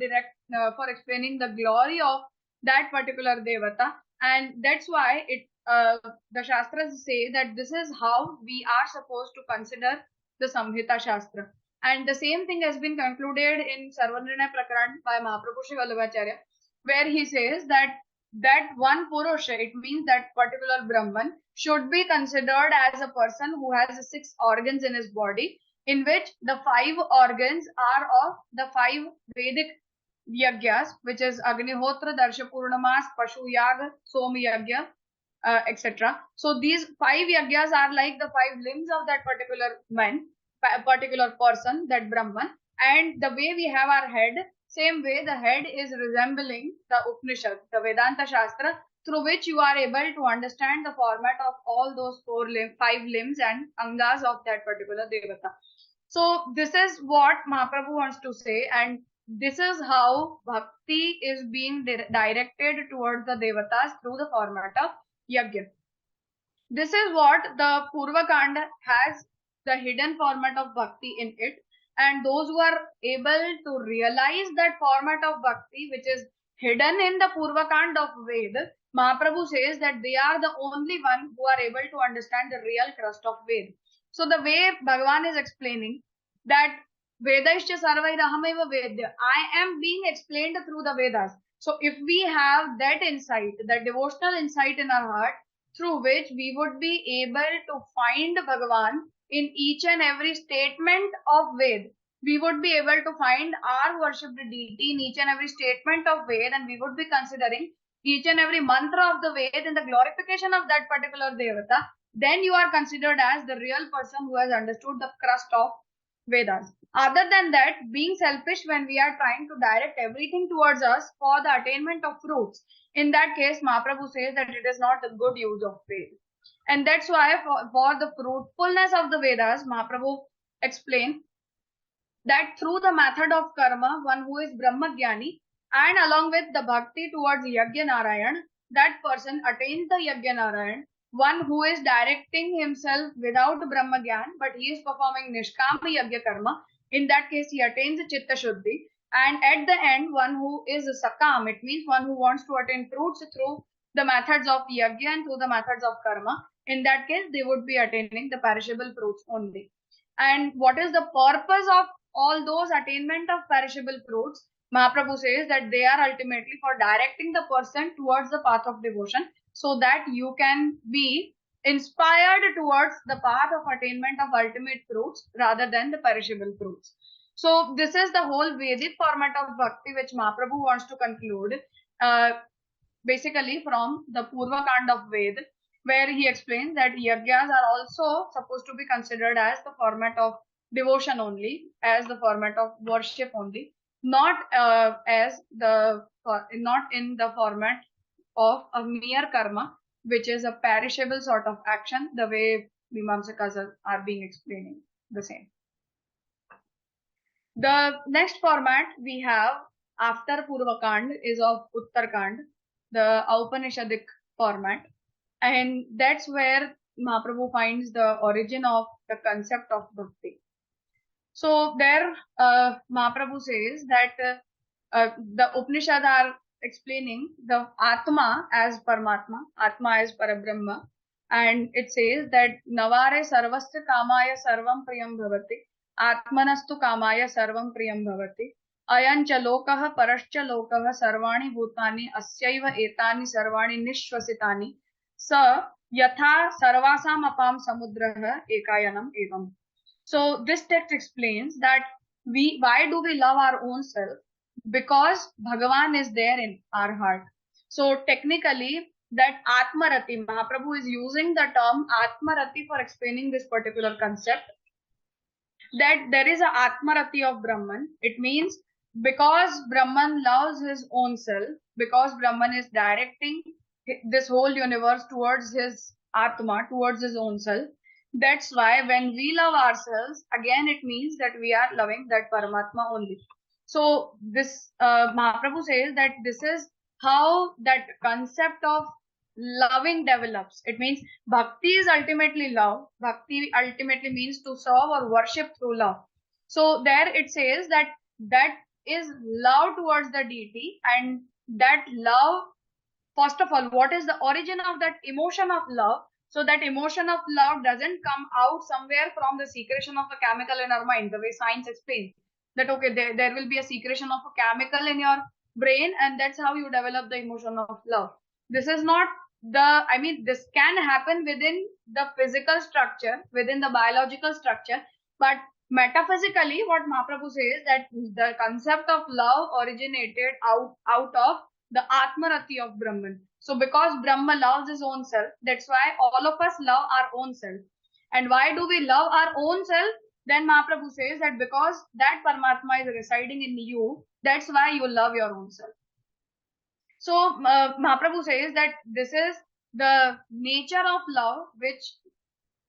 Speaker 2: for explaining the glory of that particular devata, and that's why the Shastras say that this is how we are supposed to consider the Samhita Shastra. And the same thing has been concluded in Sarvanirnaya Prakaran by Mahaprabhu Shri Vallabhacharya, where he says that one Purusha, it means that particular Brahman, should be considered as a person who has 6 organs in his body, in which the 5 organs are of the 5 Vedic yagyas, which is Agnihotra, Darsha Purnamas, Pashu Yaga, Som Yagya, etc. So these 5 yagyas are like the 5 limbs of that particular man, particular person, that Brahman. And the way we have our head, same way the head is resembling the Upanishad, the Vedanta Shastra, through which you are able to understand the format of all those 5 limbs and angas of that particular devata. So this is what Mahaprabhu wants to say, and this is how bhakti is being directed towards the devatas through the format of yajna. This is what the Purva Kanda has, the hidden format of bhakti in it, and those who are able to realize that format of bhakti, which is hidden in the Purva Kanda of Ved, Mahaprabhu says that they are the only one who are able to understand the real crust of Ved. So the way Bhagavan is explaining that Vedaischa sarvairahameva Vedya, I am being explained through the Vedas. So if we have that insight, that devotional insight in our heart, through which we would be able to find Bhagavan in each and every statement of Ved, we would be able to find our worshipped deity in each and every statement of Ved, and we would be considering each and every mantra of the Ved in the glorification of that particular devata. Then you are considered as the real person who has understood the crust of Vedas. Other than that, being selfish when we are trying to direct everything towards us for the attainment of fruits, in that case, Mahaprabhu says that it is not a good use of faith. And that's why for the fruitfulness of the Vedas, Mahaprabhu explained that through the method of karma, one who is Brahmagyani, and along with the bhakti towards Yajna Narayan, that person attains the Yajna Narayan. One who is directing himself without Brahmagyan, but he is performing Nishkama Yajna Karma, in that case he attains Chitta Shuddhi. And at the end, one who is Sakam, it means one who wants to attain fruits through the methods of Yajna and through the methods of Karma. In that case, they would be attaining the perishable fruits only. And what is the purpose of all those attainment of perishable fruits? Mahaprabhu says that they are ultimately for directing the person towards the path of devotion, so that you can be inspired towards the path of attainment of ultimate fruits rather than the perishable fruits. So this is the whole Vedic format of bhakti which Mahaprabhu wants to conclude, basically from the Purva Kanda of Ved, where he explains that yajnas are also supposed to be considered as the format of devotion only, as the format of worship only, not not in the format of a mere karma, which is a perishable sort of action, the way Mimamsakas are being explaining the same. The next format we have after Purvakand is of Uttarkand, the Upanishadic format, and that's where Mahaprabhu finds the origin of the concept of bhakti. So there Mahaprabhu says that the Upanishads are explaining the Atma as Paramatma, Atma as Parabrahma, and it says that Navare sarvasya kamaya sarvam priyam bhavati, Atmanastu kamaya sarvam priyam bhavati, Ayancha lokah parascha lokah sarvani bhutani asyaiva etani sarvani nishwasitani, sa yatha sarvasam apam samudraha ekayanam evam. So this text explains that why do we love our own self? Because Bhagavan is there in our heart. So technically, that Atmarati, Mahaprabhu is using the term Atmarati for explaining this particular concept. that there is a Atmarati of Brahman. It means because Brahman loves his own self, because Brahman is directing this whole universe towards his Atma, towards his own self. That's why when we love ourselves, again it means that we are loving that Paramatma only. So this Mahaprabhu says that this is how that concept of loving develops. It means bhakti is ultimately love. Bhakti ultimately means to serve or worship through love. So there it says that that is love towards the deity, and that love, first of all, what is the origin of that emotion of love? So that emotion of love doesn't come out somewhere from the secretion of a chemical in our mind, the way science explains that okay, there will be a secretion of a chemical in your brain, and that's how you develop the emotion of love. This is not this can happen within the physical structure, within the biological structure, but metaphysically, what Mahaprabhu says that the concept of love originated out of the Atmarati of Brahman. So because Brahma loves his own self, that's why all of us love our own self. And why do we love our own self? Then Mahaprabhu says that because that Paramatma is residing in you, that's why you love your own self. So Mahaprabhu says that this is the nature of love which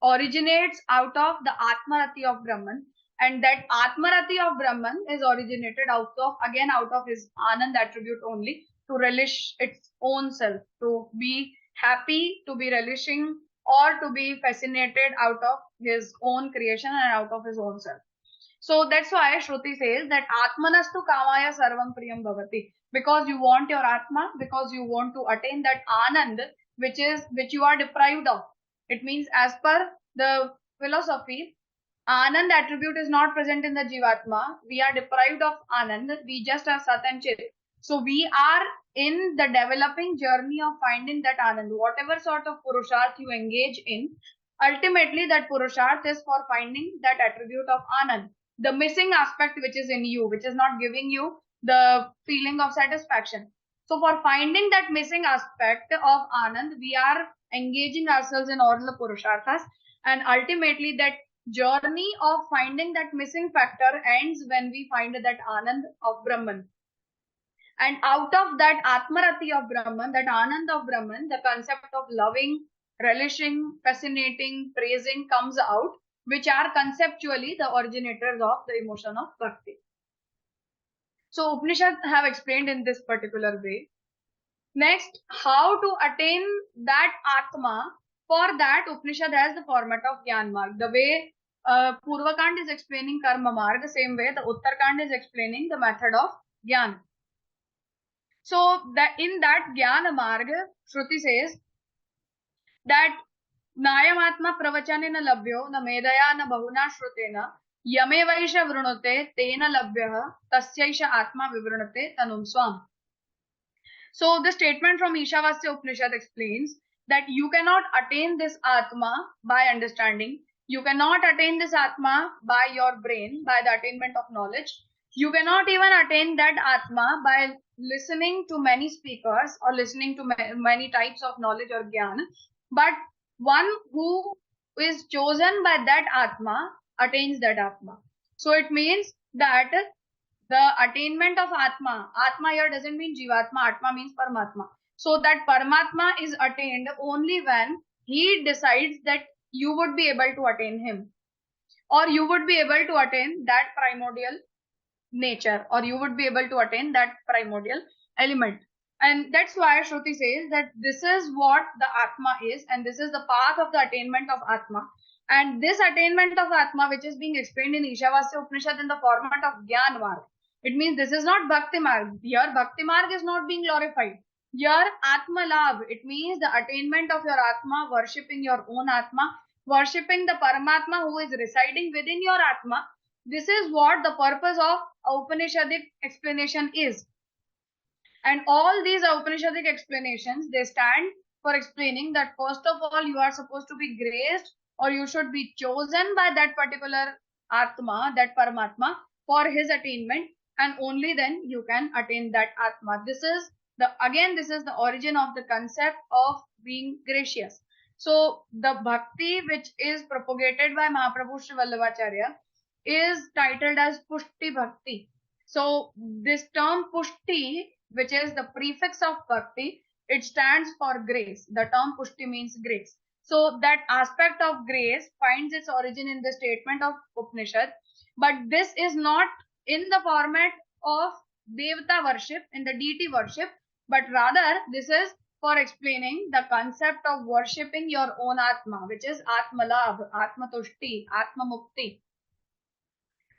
Speaker 2: originates out of the Atmarati of Brahman, and that Atmarati of Brahman is originated out of his Anand attribute only, to relish its own self, to be happy, to be relishing, or to be fascinated out of his own creation and out of his own self. So that's why Shruti says that Atmanastu Kamaya Sarvam Priyam Bhavati. Because you want your Atma, because you want to attain that Anand which you are deprived of. It means as per the philosophy, Anand attribute is not present in the Jivatma. We are deprived of Anand. We just are Sat and Chit. So we are in the developing journey of finding that Anand. Whatever sort of Purusharth you engage in, ultimately that Purusharth is for finding that attribute of Anand. The missing aspect which is in you, which is not giving you the feeling of satisfaction. So for finding that missing aspect of Anand, we are engaging ourselves in all the Purusharthas, and ultimately that journey of finding that missing factor ends when we find that Anand of Brahman. And out of that Atmarati of Brahman, that Anand of Brahman, the concept of loving, relishing, fascinating, praising comes out, which are conceptually the originators of the emotion of bhakti. So Upanishads have explained in this particular way. Next, how to attain that Atma. For that, Upanishad has the format of Gyan Marg. The way Purvakand is explaining Karma Marg, the same way the Uttarkand is explaining the method of Gyan. So that in that Gyan Marg, Shruti says that Nayam Atma pravachanena labhyo na medaya na bahuna shrutena yame vaisha vrunute tena labhyah tasyaisha atma vivrunate tanum swam. So the statement from Ishavasya Upanishad explains that you cannot attain this Atma by understanding. You cannot attain this Atma by your brain, by the attainment of knowledge. You cannot even attain that Atma by listening to many speakers or listening to many types of knowledge or Gyan. But one who is chosen by that Atma attains that Atma. So it means that the attainment of Atma here doesn't mean Jivatma, Atma means Paramatma. So that Paramatma is attained only when he decides that you would be able to attain him, or you would be able to attain that primordial nature, or you would be able to attain that primordial element. And that's why Shruti says that this is what the Atma is, and this is the path of the attainment of Atma. And this attainment of Atma, which is being explained in Ishavasya Upanishad in the format of Gyan Marg, it means this is not Bhakti Marg. Here, Bhakti Marg is not being glorified. Here, Atmalabha, it means the attainment of your Atma, worshipping your own Atma, worshipping the Paramatma who is residing within your Atma. This is what the purpose of Upanishadic explanation is. And all these Upanishadic explanations, they stand for explaining that first of all, you are supposed to be graced, or you should be chosen by that particular Atma, that Paramatma, for his attainment, and only then you can attain that Atma. This is the origin of the concept of being gracious. So the bhakti which is propagated by Mahaprabhu Shri Vallabhacharya, is titled as Pushti Bhakti. So this term Pushti, which is the prefix of Bhakti, it stands for grace. The term Pushti means grace. So that aspect of grace finds its origin in the statement of Upanishad, but this is not in the format of Devata worship, in the deity worship, but rather this is for explaining the concept of worshipping your own Atma, which is Atmalabha, Atmatushti, Atmamukti.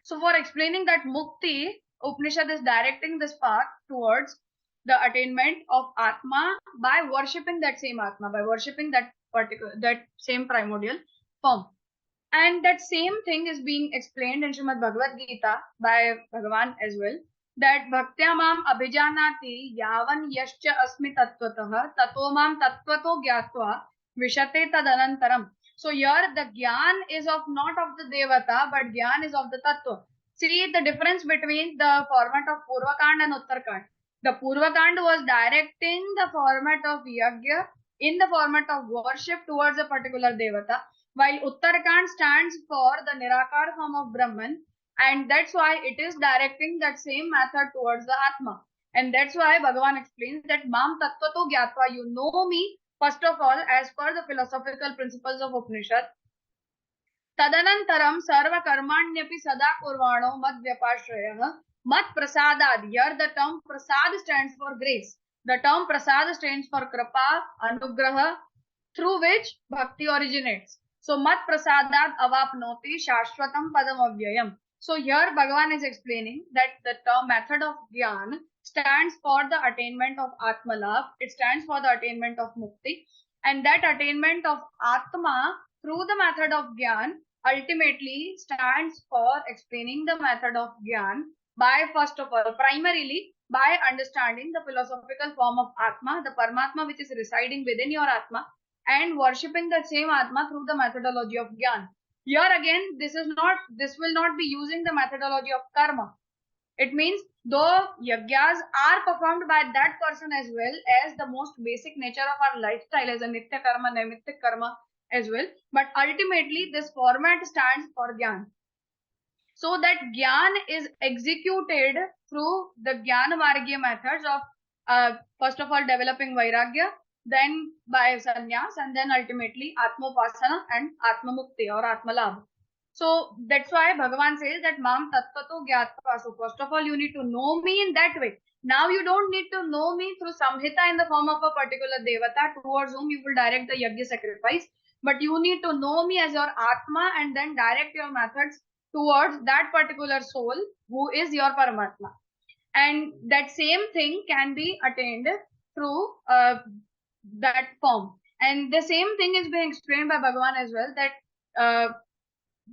Speaker 2: So for explaining that Mukti, Upanishad is directing this path towards the attainment of Atma by worshipping that same Atma, by worshipping that same primordial form. And that same thing is being explained in Shrimad Bhagavad Gita by Bhagavan as well, that bhaktya mam abhijanati yavan yascha asmi tattvataha tato mam tattvato gyatva vishate tadanantaram. So here the gyan is of not of the devata, but gyan is of the tattva. See the difference between the format of Purvakand and Uttarkand. The Purvakand was directing the format of yajna in the format of worship towards a particular devata, while Uttarakand stands for the Nirakar form of Brahman, and that's why it is directing that same method towards the Atma. And that's why Bhagavan explains that Mam Tattvato Gyatva, you know me, first of all, as per the philosophical principles of Upanishad. Tadanantaram sarva karmanyapi sada kurvano mad vyapashrayah mat prasadad. Here the term prasad stands for grace. The term prasad stands for kripa, anugraha, through which bhakti originates. So mat prasadat avapnoti shashwatam padam avyayam. So here Bhagavan is explaining that the term method of Gyan stands for the attainment of Atmalabha. It stands for the attainment of Mukti. And that attainment of Atma through the method of Gyan ultimately stands for explaining the method of Gyan by, first of all, primarily by understanding the philosophical form of Atma, the Paramatma which is residing within your Atma, and worshipping that same Atma through the methodology of Gyan. Here again, this will not be using the methodology of karma. It means though yajnas are performed by that person as well as the most basic nature of our lifestyle as a nitya karma, naimittik karma as well, but ultimately this format stands for Gyan. So that Gyan is executed through the Jnana Margya methods of first of all developing Vairagya, then by sannyas, and then ultimately Atmopasana and Atmamukti or Atmalabha. So that's why Bhagavan says that Mam Tattvato Gyatva. So first of all, you need to know me in that way. Now you don't need to know me through Samhita in the form of a particular devata towards whom you will direct the yajna sacrifice, but you need to know me as your Atma and then direct your methods towards that particular soul who is your Paramatma. And that same thing can be attained through that form. And the same thing is being explained by Bhagavan as well, that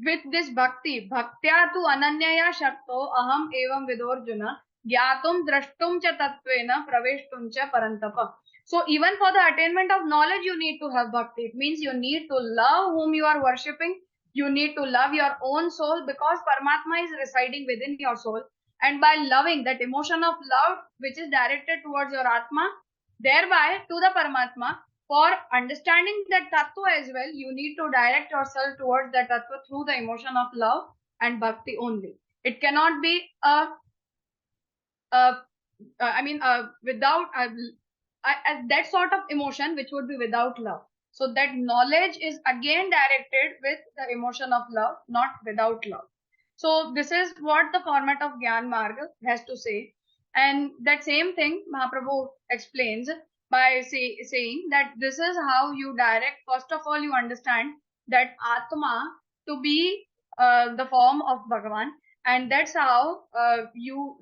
Speaker 2: with this bhakti, bhaktya tu ananyaya shakto aham evam vidorjuna gyatum drashtum cha tattvena praveshtum cha parantapa. So even for the attainment of knowledge, you need to have bhakti. It means you need to love whom you are worshipping. You need to love your own soul because Paramatma is residing within your soul. And by loving, that emotion of love which is directed towards your Atma, thereby to the Paramatma, for understanding that tattva as well, you need to direct yourself towards that tattva through the emotion of love and bhakti only. It cannot be without that sort of emotion which would be without love. So that knowledge is again directed with the emotion of love, not without love. So this is what the format of Gyan Marga has to say. And that same thing Mahaprabhu explains by saying that this is how you direct. First of all, you understand that Atma to be the form of Bhagavan, and that's how you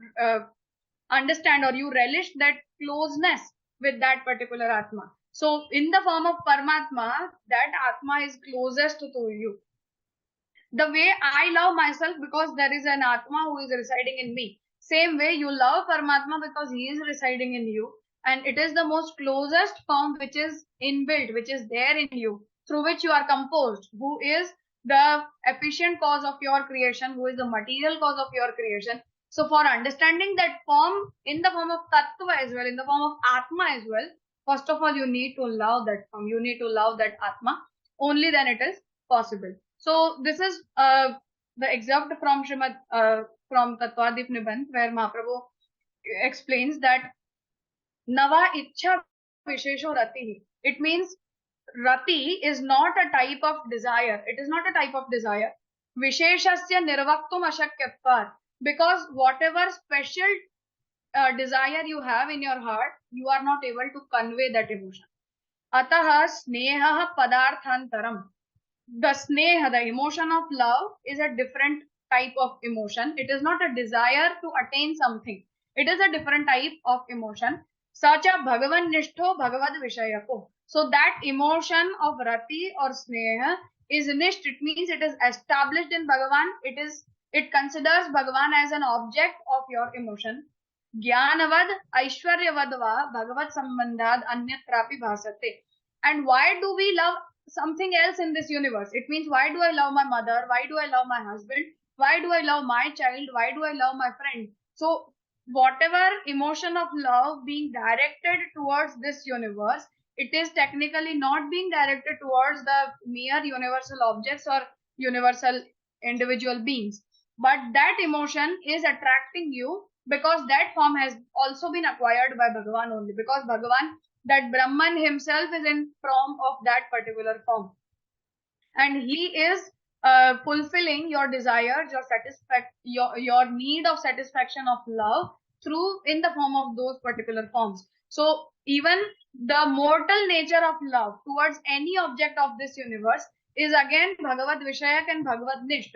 Speaker 2: understand or you relish that closeness with that particular Atma. So in the form of Paramatma, that Atma is closest to you. The way I love myself because there is an Atma who is residing in me. Same way you love Paramatma because he is residing in you. And it is the most closest form which is inbuilt, which is there in you, through which you are composed, who is the efficient cause of your creation, who is the material cause of your creation. So for understanding that form in the form of Tattva as well, in the form of Atma as well, first of all, you need to love that form. You need to love that Atma. Only then it is possible. So this is the excerpt from from Tattvadip Nibandh, where Mahaprabhu explains that Nava Ichha Vishesho Rati. It means Rati is not a type of desire. It is not a type of desire. Visheshasya Nirvaktum Ashakyatvar. Because whatever special desire you have in your heart, you are not able to convey that emotion. Ataha sneha padarthantaram. The sneha, the emotion of love, is a different type of emotion. It is not a desire to attain something. It is a different type of emotion. Sacha Bhagavan Nishtho Bhagavad Vishayako. So that emotion of rati or sneha is nisht. It means it is established in Bhagavan. It considers Bhagavan as an object of your emotion. Jnanavad Aishwaryavadva Bhagavad Sambandhad Anyatrapi Bhasate. And why do we love something else in this universe? It means, why do I love my mother? Why do I love my husband? Why do I love my child? Why do I love my friend? So whatever emotion of love being directed towards this universe, it is technically not being directed towards the mere universal objects or universal individual beings, but that emotion is attracting you because that form has also been acquired by Bhagavan only, because Bhagavan, that Brahman himself, is in form of that particular form, and he is fulfilling your desires, your need of satisfaction of love through in the form of those particular forms. So even the mortal nature of love towards any object of this universe is again Bhagavad Vishayak and Bhagavad Nisht,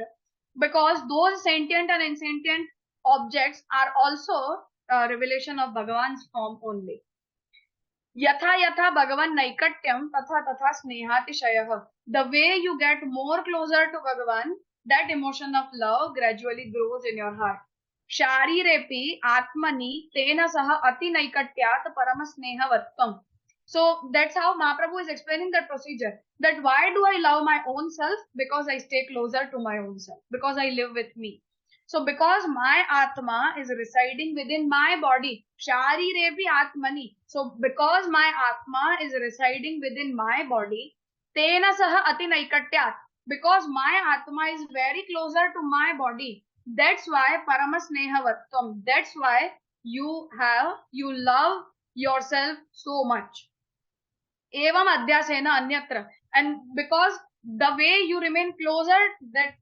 Speaker 2: because those sentient and insentient objects are also a revelation of Bhagavan's form only. Yatha yatha Bhagavan naikatyam tatha tatha snehatishayah. The way you get more closer to Bhagavan, that emotion of love gradually grows in your heart. Sharirepi atmani tena saha ati naikatyat paramasnehavattam. So that's how Mahaprabhu is explaining that procedure. That why do I love my own self? Because I stay closer to my own self. Because I live with me. So because my Atma is residing within my body, Sharirepi Atmani. So because my Atma is residing within my body, Tena Saha Ati Naikatyat. Because my Atma is very closer to my body. That's why Paramasnehavattam. That's why you love yourself so much. Evam adhyasena anyatra. And because the way you remain closer, that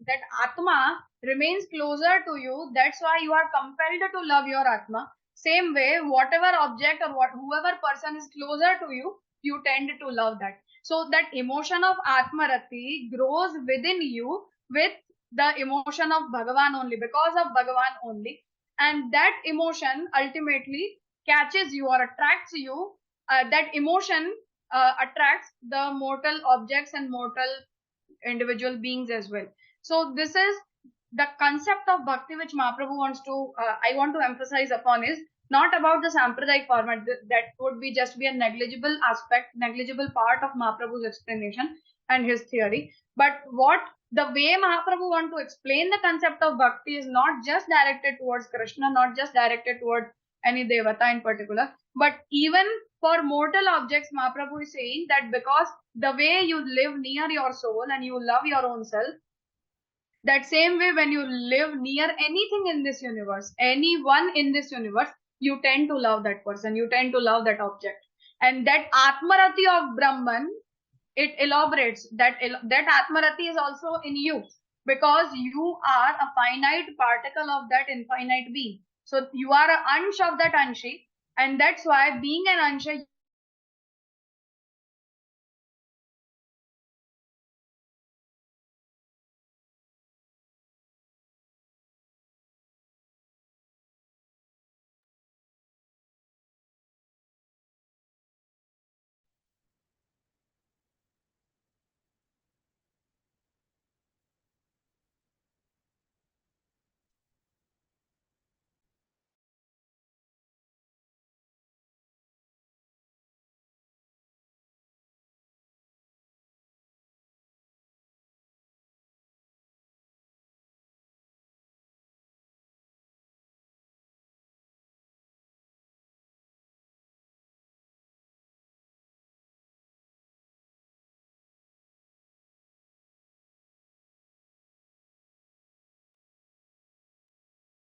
Speaker 2: Atma remains closer to you, that's why you are compelled to love your Atma. Same way, whatever object or whoever person is closer to you, you tend to love that. So that emotion of Atmarati grows within you with the emotion of Bhagavan only, because of Bhagavan only. And that emotion ultimately catches you or attracts you. That emotion attracts the mortal objects and mortal individual beings as well. So this is the concept of bhakti which Mahaprabhu wants to, I want to emphasize upon, is not about the Sampradayik format. That would be just be a negligible aspect, negligible part of Mahaprabhu's explanation and his theory. But what the way Mahaprabhu want to explain the concept of bhakti is not just directed towards Krishna, not just directed towards any devata in particular, but even for mortal objects, Mahaprabhu is saying that because the way you live near your soul and you love your own self, that same way when you live near anything in this universe, anyone in this universe, you tend to love that person, you tend to love that object. And that Atmarati of Brahman, it elaborates that Atmarati is also in you, because you are a finite particle of that infinite being. So you are an ansh of that anshi, and that's why being an ansha,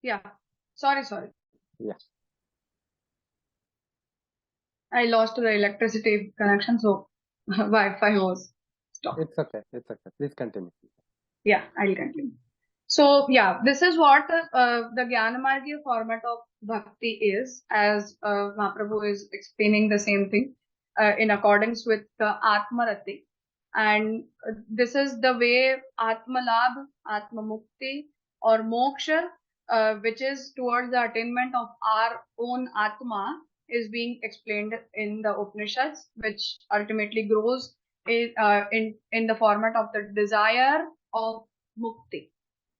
Speaker 2: Yeah. Sorry.
Speaker 1: Yeah.
Speaker 2: I lost the electricity connection, so Wi-Fi was stopped.
Speaker 1: It's okay. It's okay. Please continue.
Speaker 2: Yeah, I'll continue. So yeah, this is what the Jnanamargiya format of bhakti is, as Mahaprabhu is explaining the same thing in accordance with the Atmarati. And this is the way Atmalabha, Atmamukti or Moksha, which is towards the attainment of our own Atma, is being explained in the Upanishads, which ultimately grows in the format of the desire of mukti.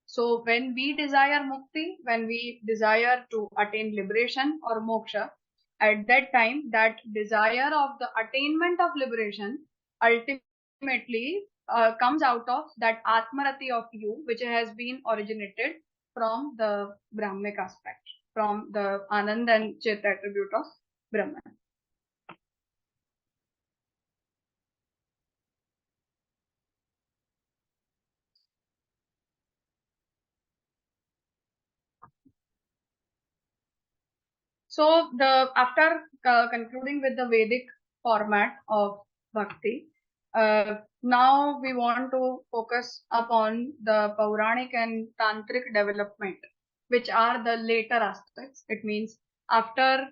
Speaker 2: So when we desire mukti, when we desire to attain liberation or moksha, at that time, that desire of the attainment of liberation ultimately comes out of that Atmarati of you, which has been originated from the Brahmic aspect, from the Ananda and Chit attribute of Brahman. So after concluding with the Vedic format of bhakti, now we want to focus upon the Pauranic and Tantric development, which are the later aspects. It means after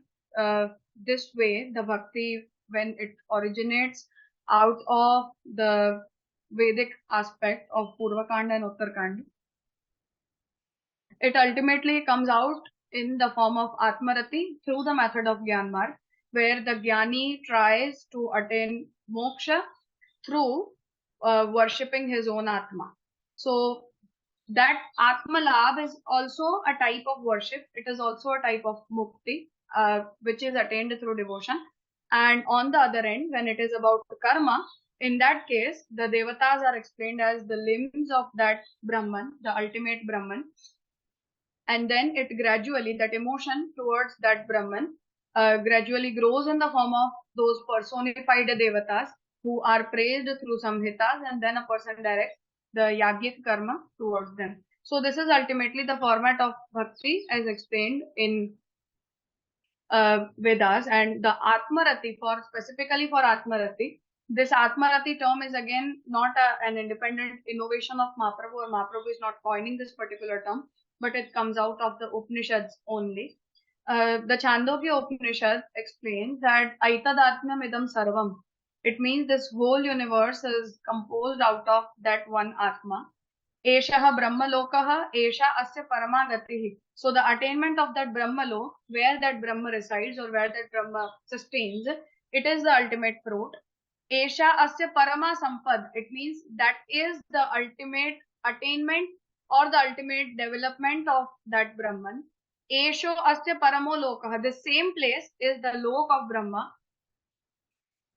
Speaker 2: this way, the bhakti, when it originates out of the Vedic aspect of Purvakanda and Uttarkanda, it ultimately comes out in the form of Atmarati through the method of Gyanmarg, where the Jnani tries to attain moksha through worshipping his own Atma. So that Atmalabha is also a type of worship. It is also a type of mukti, which is attained through devotion. And on the other end, when it is about karma, in that case, the devatas are explained as the limbs of that Brahman, the ultimate Brahman, and then it gradually, that emotion towards that Brahman gradually grows in the form of those personified devatas who are praised through samhitas, and then a person directs the yagyic karma towards them. So this is ultimately the format of bhakti as explained in Vedas. And the Atmarati, for specifically for Atmarati, this Atmarati term is again not an independent innovation of Mahaprabhu, or Mahaprabhu is not coining this particular term, but it comes out of the Upanishads only. The Chandogya Upanishad explains that Aitadatmyam idam sarvam. It means this whole universe is composed out of that one Atma. Eshaha Brahmalokaha, Esha Asya Paramagatihi. So the attainment of that Brahmalok, where that Brahma resides or where that Brahma sustains, it is the ultimate fruit. Esha Asya Parama Sampad. It means that is the ultimate attainment or the ultimate development of that Brahman. Esho Asya Paramo Lokaha. The same place is the Lok of Brahma.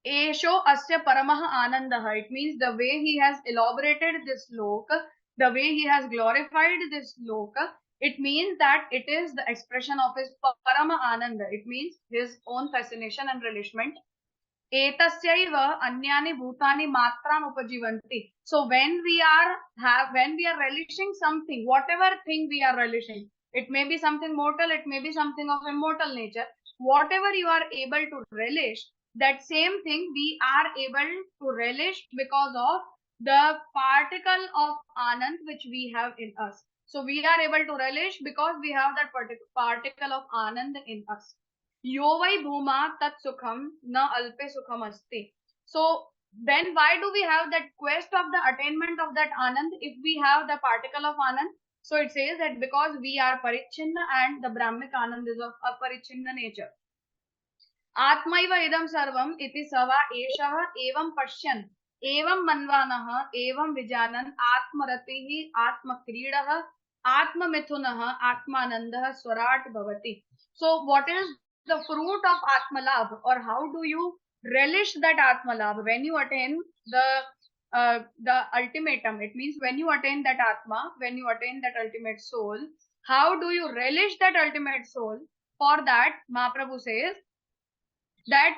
Speaker 2: Esho Asya Paramaha Anandaha. It means the way he has elaborated this loka, the way he has glorified this loka, it means that it is the expression of his Parama Ananda. It means his own fascination and relishment. Etasyaiva anyani bhutani matram upajivanti. So when we are relishing something, whatever thing we are relishing, it may be something mortal, it may be something of immortal nature. Whatever you are able to relish, that same thing we are able to relish because of the particle of Anand which we have in us. So we are able to relish because we have that particle of Anand in us. Yo vai bhuma tat sukham na alpe sukham asti. So then why do we have that quest of the attainment of that Anand if we have the particle of Anand? So it says that because we are parichinna and the Brahmic Anand is of aparichinna nature. Atmaiva idam sarvam iti sava eshaha evam pashyan evam manvanaha evam vijanan atmaratihi atmakridaha atmamithunaha atmanandaha swarat bhavati. So what is the fruit of Atmalabha, or how do you relish that Atmalabha when you attain the ultimatum? It means when you attain that Atma, when you attain that ultimate soul, how do you relish that ultimate soul? For that, Mahaprabhu says that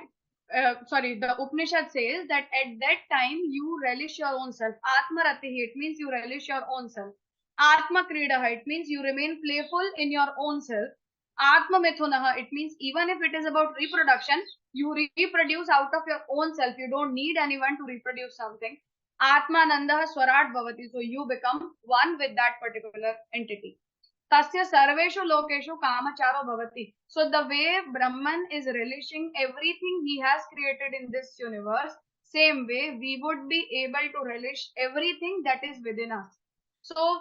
Speaker 2: the Upanishad says that at that time you relish your own self. Atmaratihi, it means you relish your own self. Atma Kridaha, it means you remain playful in your own self. Atma Mithunaha, it means even if it is about reproduction, you reproduce out of your own self. You don't need anyone to reproduce something. Atmananda Swarat Bhavati, so you become one with that particular entity. Tasya Sarveshu Lokeshu Kamacharo Bhavati. So the way Brahman is relishing everything he has created in this universe, same way we would be able to relish everything that is within us. So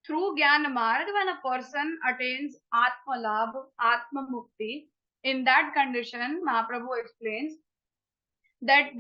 Speaker 2: through Gyan Marg, when a person attains Atmalabha, Atma Mukti, in that condition, Mahaprabhu explains that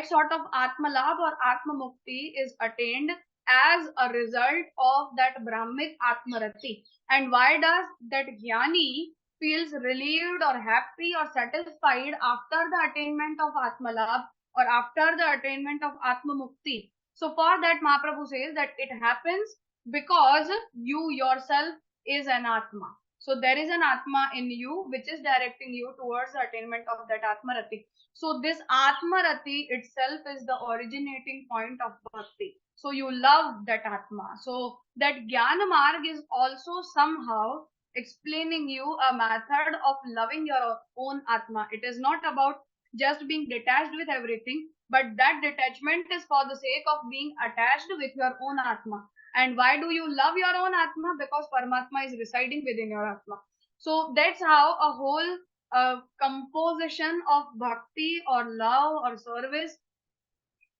Speaker 2: sort of Atmalabha or Atma Mukti is attained as a result of that Brahmic Atmarati. And why does that Jnani feels relieved or happy or satisfied after the attainment of Atmalabha or after the attainment of Atma Mukti? So for that, Mahaprabhu says that it happens because you yourself is an Atma. So there is an Atma in you which is directing you towards the attainment of that Atmarati. So this Atmarati itself is the originating point of Bhakti. So you love that Atma. So that Jnana Marg is also somehow explaining you a method of loving your own Atma. It is not about just being detached with everything, but that detachment is for the sake of being attached with your own Atma. And why do you love your own Atma? Because Paramatma is residing within your Atma. So that's how a whole composition of bhakti or love or service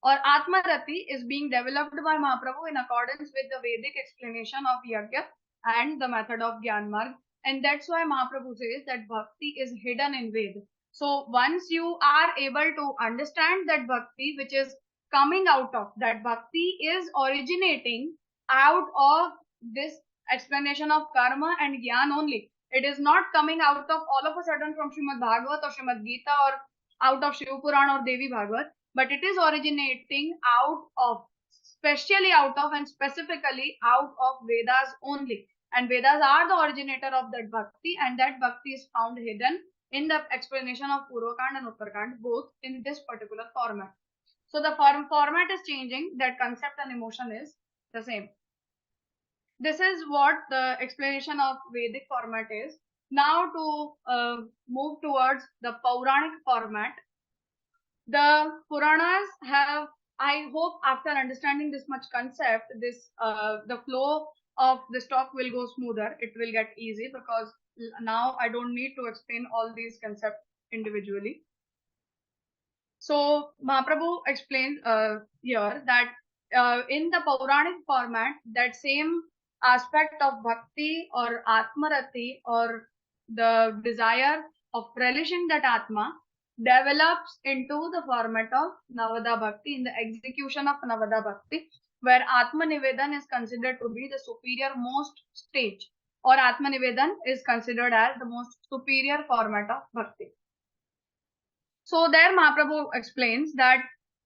Speaker 2: or Atmarati is being developed by Mahaprabhu in accordance with the Vedic explanation of Yajna and the method of Gyan Marg. And that's why Mahaprabhu says that bhakti is hidden in Ved. So once you are able to understand that bhakti, which is coming out of that bhakti, is originating out of this explanation of karma and Gyan only. It is not coming out of all of a sudden from Shrimad Bhagavat or Shrimad Gita or out of Shiv Puran or Devi Bhagavat, but it is originating out of, specially out of and specifically out of Vedas only. And Vedas are the originator of that bhakti, and that bhakti is found hidden in the explanation of Purvakand and Uttarakand, both in this particular format. So the format is changing, that concept and emotion is the same. This is what the explanation of Vedic format is. Now to move towards the Pauranic format. The Puranas have, I hope after understanding this much concept, this the flow of this talk will go smoother. It will get easy because now I don't need to explain all these concepts individually. So Mahaprabhu explained here that in the Pauranic format, that same aspect of bhakti or atmarati or the desire of relishing that atma develops into the format of Navadha Bhakti, in the execution of Navadha Bhakti, where Atma Nivedan is considered to be the superior most stage, or Atma Nivedan is considered as the most superior format of Bhakti. So there Mahaprabhu explains that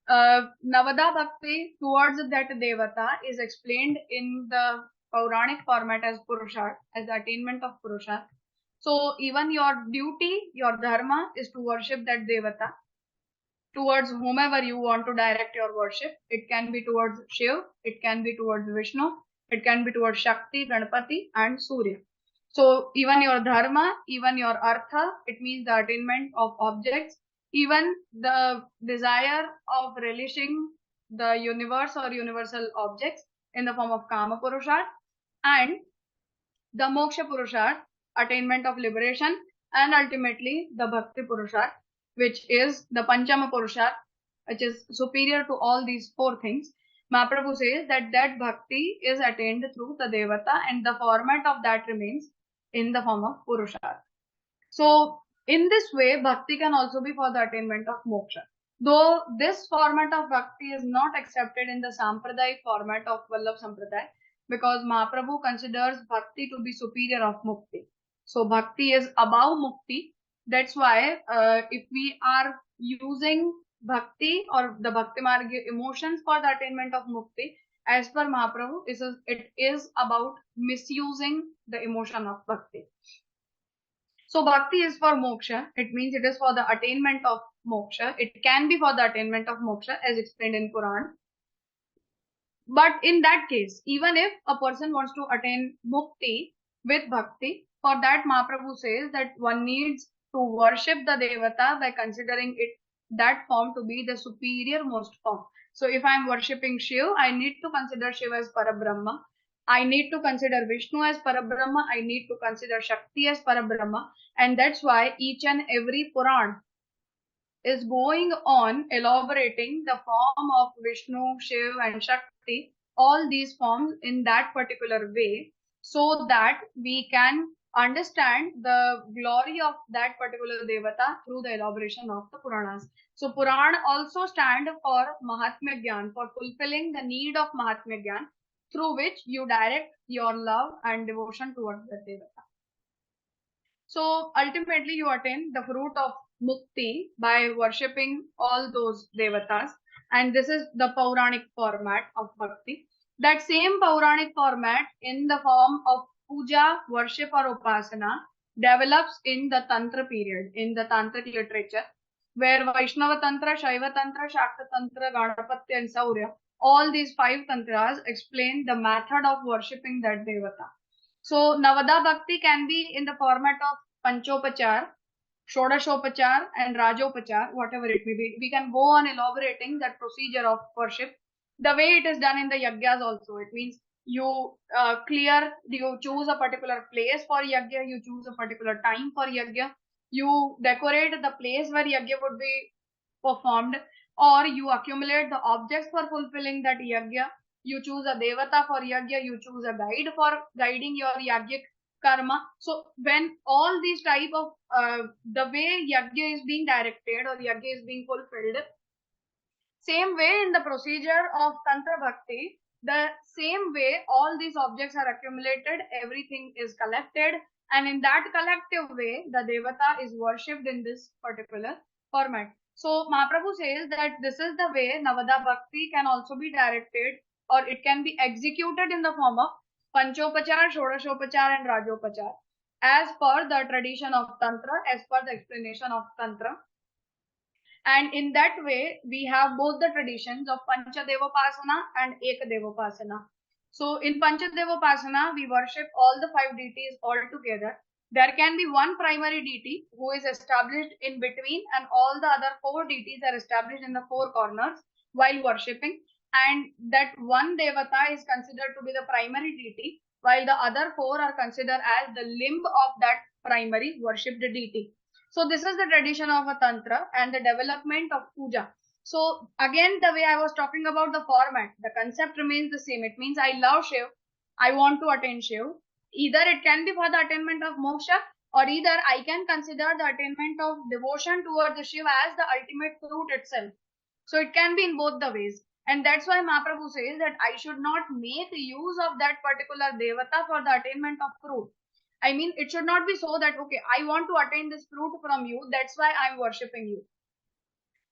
Speaker 2: Navadha Bhakti towards that Devata is explained in the Pauranic format as Purusharth, as the attainment of Purusharth. So even your duty, your dharma is to worship that Devata towards whomever you want to direct your worship. It can be towards Shiv, it can be towards Vishnu, it can be towards Shakti, Ganapati and Surya. So even your dharma, even your artha, it means the attainment of objects, even the desire of relishing the universe or universal objects in the form of Kama Purusharth, and the Moksha Purusharth, attainment of liberation, and ultimately the Bhakti Purusharth, which is the Panchama Purusharth, which is superior to all these four things. Mahaprabhu says that that Bhakti is attained through the Devata, and the format of that remains in the form of Purusharth. So in this way, Bhakti can also be for the attainment of Moksha. Though this format of Bhakti is not accepted in the Sampradaya format of Vallabh Sampradaya, because Mahaprabhu considers Bhakti to be superior of Mukti. So Bhakti is above Mukti. That's why if we are using Bhakti or the Bhakti Marga emotions for the attainment of Mukti, as per Mahaprabhu, it is about misusing the emotion of Bhakti. So Bhakti is for moksha. It means it is for the attainment of moksha. It can be for the attainment of moksha as explained in Puran. But in that case, even if a person wants to attain mukti with bhakti, for that Mahaprabhu says that one needs to worship the devata by considering it that form to be the superior most form. So if I am worshipping Shiv, I need to consider Shiv as Parabrahma. I need to consider Vishnu as Parabrahma. I need to consider Shakti as Parabrahma. And that's why each and every Puran is going on elaborating the form of Vishnu, Shiv, and Shakti, all these forms in that particular way, so that we can understand the glory of that particular Devata through the elaboration of the Puranas. So, Puran also stand for Mahatmya Gyan, for fulfilling the need of Mahatmya Gyan, through which you direct your love and devotion towards the Devata. So ultimately you attain the fruit of mukti by worshipping all those devatas. And this is the Pauranic format of bhakti. That same Pauranic format in the form of puja, worship or upasana develops in the Tantra period, in the Tantric literature, where Vaishnava Tantra, Shaiva Tantra, Shakta Tantra, Ganapatya and Saurya, all these 5 tantras explain the method of worshipping that devata. So Navadha Bhakti can be in the format of Panchopachar, Shodashopachar and Rajopachar, whatever it may be. We can go on elaborating that procedure of worship the way it is done in the Yagyas also. It means you you choose a particular place for Yagya, you choose a particular time for Yagya, you decorate the place where Yagya would be performed, or you accumulate the objects for fulfilling that Yagya. You choose a devata for yagya, you choose a guide for guiding your yagya karma. So when all these type of the way yagya is being directed or yagya is being fulfilled, same way in the procedure of Tantra Bhakti, the same way all these objects are accumulated, everything is collected, and in that collective way, the Devata is worshipped in this particular format. So Mahaprabhu says that this is the way Navadha Bhakti can also be directed, or it can be executed in the form of Panchopachar, Shodashopachar and Rajopachar, as per the tradition of Tantra, as per the explanation of Tantra. And in that way, we have both the traditions of Panchadevopasana and Ekadevopasana. So in Panchadevopasana, we worship all the 5 deities all together. There can be one primary deity who is established in between, and all the other 4 deities are established in the 4 corners while worshipping. And that one devata is considered to be the primary deity, while the other 4 are considered as the limb of that primary worshipped deity. So this is the tradition of a tantra and the development of puja. So again, the way I was talking about the format, the concept remains the same. It means I love Shiv, I want to attain Shiv. Either it can be for the attainment of moksha, or either I can consider the attainment of devotion towards the Shiv as the ultimate fruit itself. So it can be in both the ways. And that's why Mahaprabhu says that I should not make use of that particular devata for the attainment of fruit. I mean, it should not be so that, okay, I want to attain this fruit from you, that's why I'm worshipping you,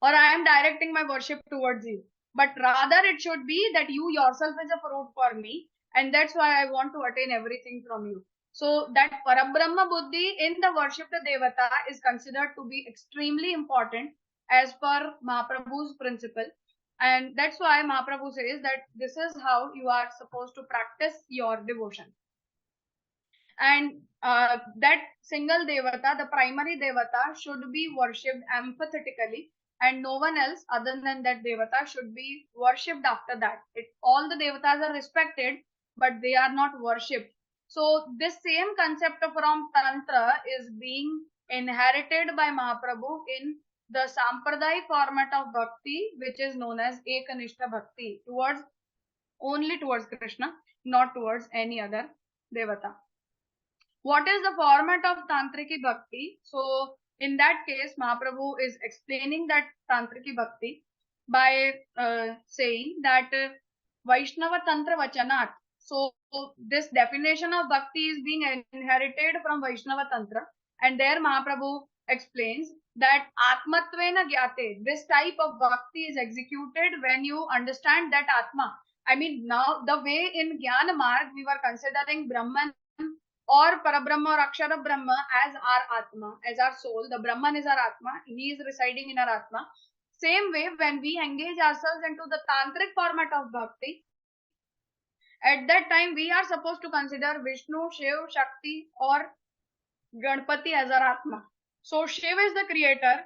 Speaker 2: or I am directing my worship towards you. But rather, it should be that you yourself is a fruit for me, and that's why I want to attain everything from you. So that Parabrahma Buddhi in the worshipped Devata is considered to be extremely important as per Mahaprabhu's principle. And that's why Mahaprabhu says that this is how you are supposed to practice your devotion. And that single devata, the primary devata, should be worshipped empathetically, and no one else other than that devata should be worshipped after that. All the devatas are respected, but they are not worshipped. So this same concept from Tantra is being inherited by Mahaprabhu in the Sampradaya format of Bhakti, which is known as Ekanishta Bhakti, only towards Krishna, not towards any other devata. What is the format of Tantriki Bhakti? So in that case, Mahaprabhu is explaining that Tantriki Bhakti by saying that Vaishnava Tantra Vachanat. So this definition of Bhakti is being inherited from Vaishnava Tantra, and there Mahaprabhu explains that Atmatvena Gyate, this type of Bhakti is executed when you understand that Atma. I mean, now the way in Jnana Marg we were considering Brahman or Parabrahma or Akshara Brahma as our Atma, as our soul. The Brahman is our Atma. He is residing in our Atma. Same way, when we engage ourselves into the Tantric format of Bhakti, At that time, we are supposed to consider Vishnu, Shiv, Shakti, or Ganpati as our Atma. So Shiv is the creator,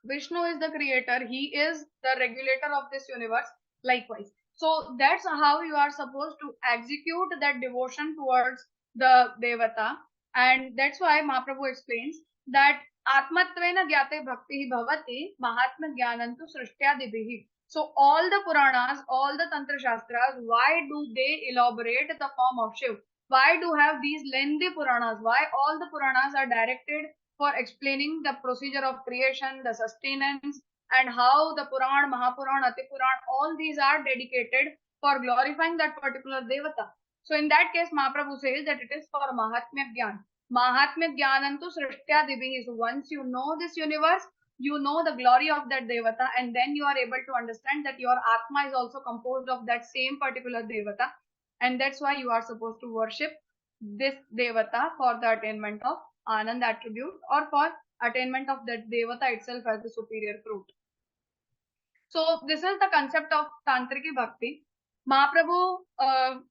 Speaker 2: Vishnu is the creator, he is the regulator of this universe, likewise. So that's how you are supposed to execute that devotion towards the Devata. And that's why Mahaprabhu explains that Atmatvena Gyate Bhakti Bhavati Mahatma Jnanantu Srishtya. So all the Puranas, all the Tantra Shastras, why do they elaborate the form of Shiv? Why do have these lengthy Puranas? Why all the Puranas are directed for explaining the procedure of creation, the sustenance, and how the Puran, Mahapuran, Atipuran, all these are dedicated for glorifying that particular Devata. So in that case, Mahaprabhu says that it is for Mahatmya Gyan. Mahatmya Gyanantu Srishtya Dibihi. So once you know this universe, you know the glory of that Devata, and then you are able to understand that your Atma is also composed of that same particular Devata. And that's why you are supposed to worship this Devata for the attainment of Ananda attribute or for attainment of that Devata itself as the superior fruit. So this is the concept of Tantriki Bhakti. Mahaprabhu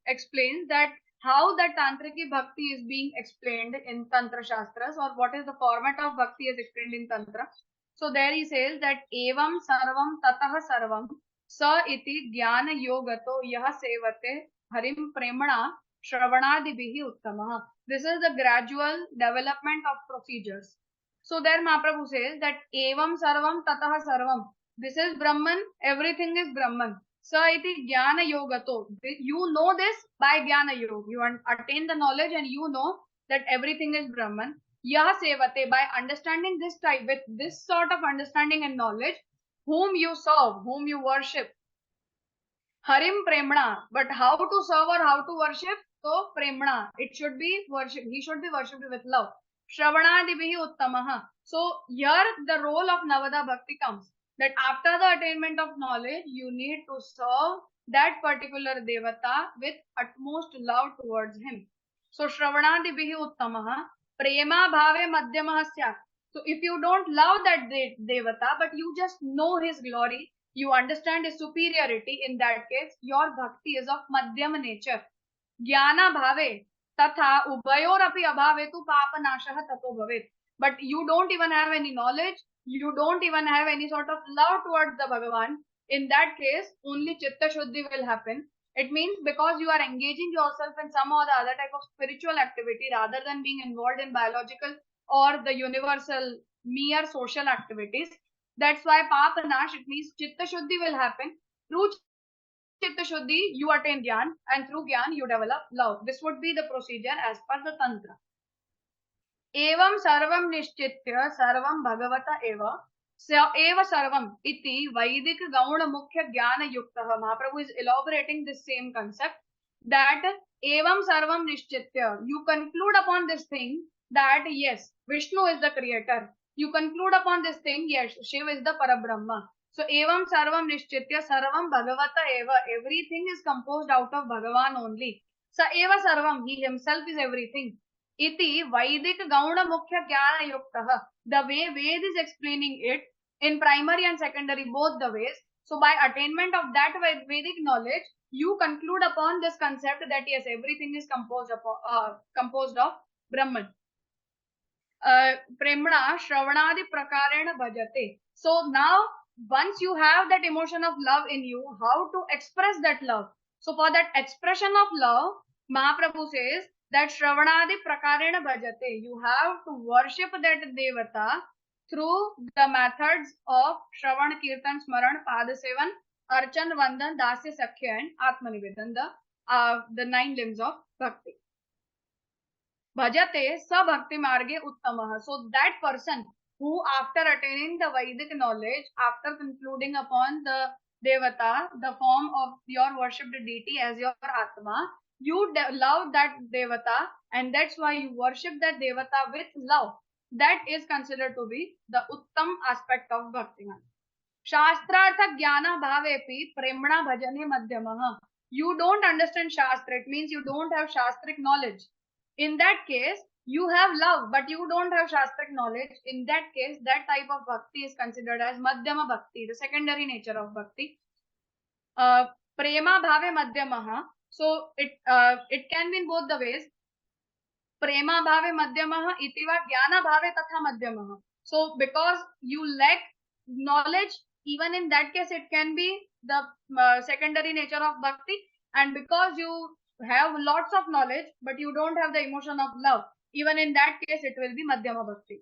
Speaker 2: explains that how the Tantriki Bhakti is being explained in Tantra Shastras, or what is the format of Bhakti is explained in Tantra. So there he says that Evam Sarvam Tatah Sarvam Sa iti Jnana Yogato Yah Sevate Harim Premana Shravanadibihi Uttamaha. This is the gradual development of procedures. So there Mahaprabhu says that Evam Sarvam Tatah Sarvam. This is Brahman, everything is Brahman. Sa iti Jnana Yogato. You know this by Jnana Yoga. You attain the knowledge and you know that everything is Brahman. Yah Sevate, by understanding this type, with this sort of understanding and knowledge, whom you serve, whom you worship. Harim Premna. But how to serve or how to worship? So Premna. It should be worship. He should be worshipped with love. Shravanadibihi Uttamaha. So here the role of Navadha Bhakti comes. That after the attainment of knowledge, you need to serve that particular Devata with utmost love towards him. So Shravanadibihi Uttamaha. Prema Bhave Madhyamaha Syat. So if you don't love that Devata, but you just know his glory, you understand his superiority, in that case, your bhakti is of madhyama nature. Jnana bhave tatha ubayor api abhave tu papa nashah tato bhavet. But you don't even have any knowledge, you don't even have any sort of love towards the Bhagavan. In that case, only chitta shuddhi will happen. It means because you are engaging yourself in some or the other type of spiritual activity rather than being involved in biological or the universal mere social activities. That's why Papa Nash, it means Chitta Shuddhi will happen. Through Chitta Shuddhi, you attain Gyan, and through Gyan, you develop love. This would be the procedure as per the Tantra. Evam Sarvam Nishchitya Sarvam Bhagavata Eva. Eva Sarvam iti Vaidik Gauna Mukhya Jnana Yuktaha. Mahaprabhu is elaborating this same concept that Evam Sarvam Nishchitya. You conclude upon this thing that yes, Vishnu is the creator. You conclude upon this thing, yes, Shiva is the Parabrahma. So, Evam Sarvam Nishchitya Sarvam Bhagavata Eva. Everything is composed out of Bhagavan only. Sa Eva Sarvam, he himself is everything. Iti Vaidik Gauna Mukhya Jnana Yuktaha. The way Ved is explaining it in primary and secondary, both the ways. So, by attainment of that Vedic knowledge, you conclude upon this concept that yes, everything is composed of Brahman. Premna Shravanadi Prakarena Bhajate. So now, once you have that emotion of love in you, how to express that love? So for that expression of love, Mahaprabhu says that Shravanadi Prakarena Bhajate. You have to worship that Devata through the methods of Shravan, Kirtan, Smaran, Padasevan, Archan, Vandan, Dasya, Sakhya, and Atmanivedan, the 9 limbs of Bhakti. Bhajate sa bhakti marge uttamaha. So that person who, after attaining the Vedic knowledge, after concluding upon the Devata, the form of your worshipped deity as your Atma, you love that Devata, and that's why you worship that Devata with love. That is considered to be the Uttam aspect of Bhakti. Shastrartha jnana bhavepi premna bhajane madhyamaha. You don't understand Shastra, it means you don't have Shastric knowledge. In that case, you have love, but you don't have Shastric knowledge. In that case, that type of Bhakti is considered as Madhyama Bhakti, the secondary nature of Bhakti. Prema Bhave Madhyamaha. So it can be in both the ways. Prema bhave madhyamah iti va jnana bhave tatha madhyamah. So because you lack knowledge, even in that case it can be the secondary nature of bhakti, and because you have lots of knowledge but you don't have the emotion of love, even in that case it will be madhyama bhakti.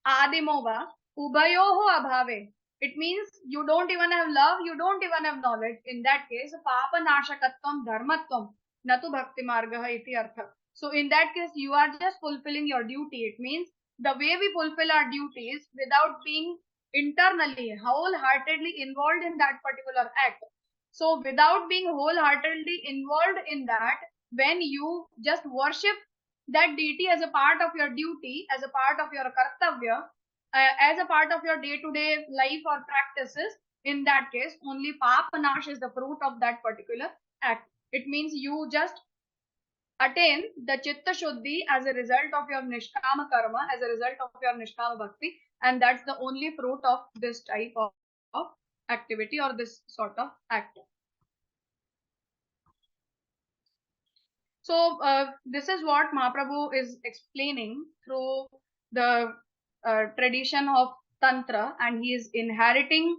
Speaker 2: Adimova ubayoho abhave. It means you don't even have love, you don't even have knowledge. In that case, papa nashakatvam dharmatvam natu bhakti margah iti artha. So in that case, you are just fulfilling your duty. It means the way we fulfill our duties without being internally, wholeheartedly involved in that particular act. So without being wholeheartedly involved in that, when you just worship that deity as a part of your duty, as a part of your kartavya, as a part of your day-to-day life or practices, in that case, only papanash is the fruit of that particular act. It means you just attain the chitta shuddhi as a result of your nishkama karma, as a result of your nishkama bhakti, and that's the only fruit of this type of activity or this sort of act. So this is what Mahaprabhu is explaining through the tradition of Tantra, and he is inheriting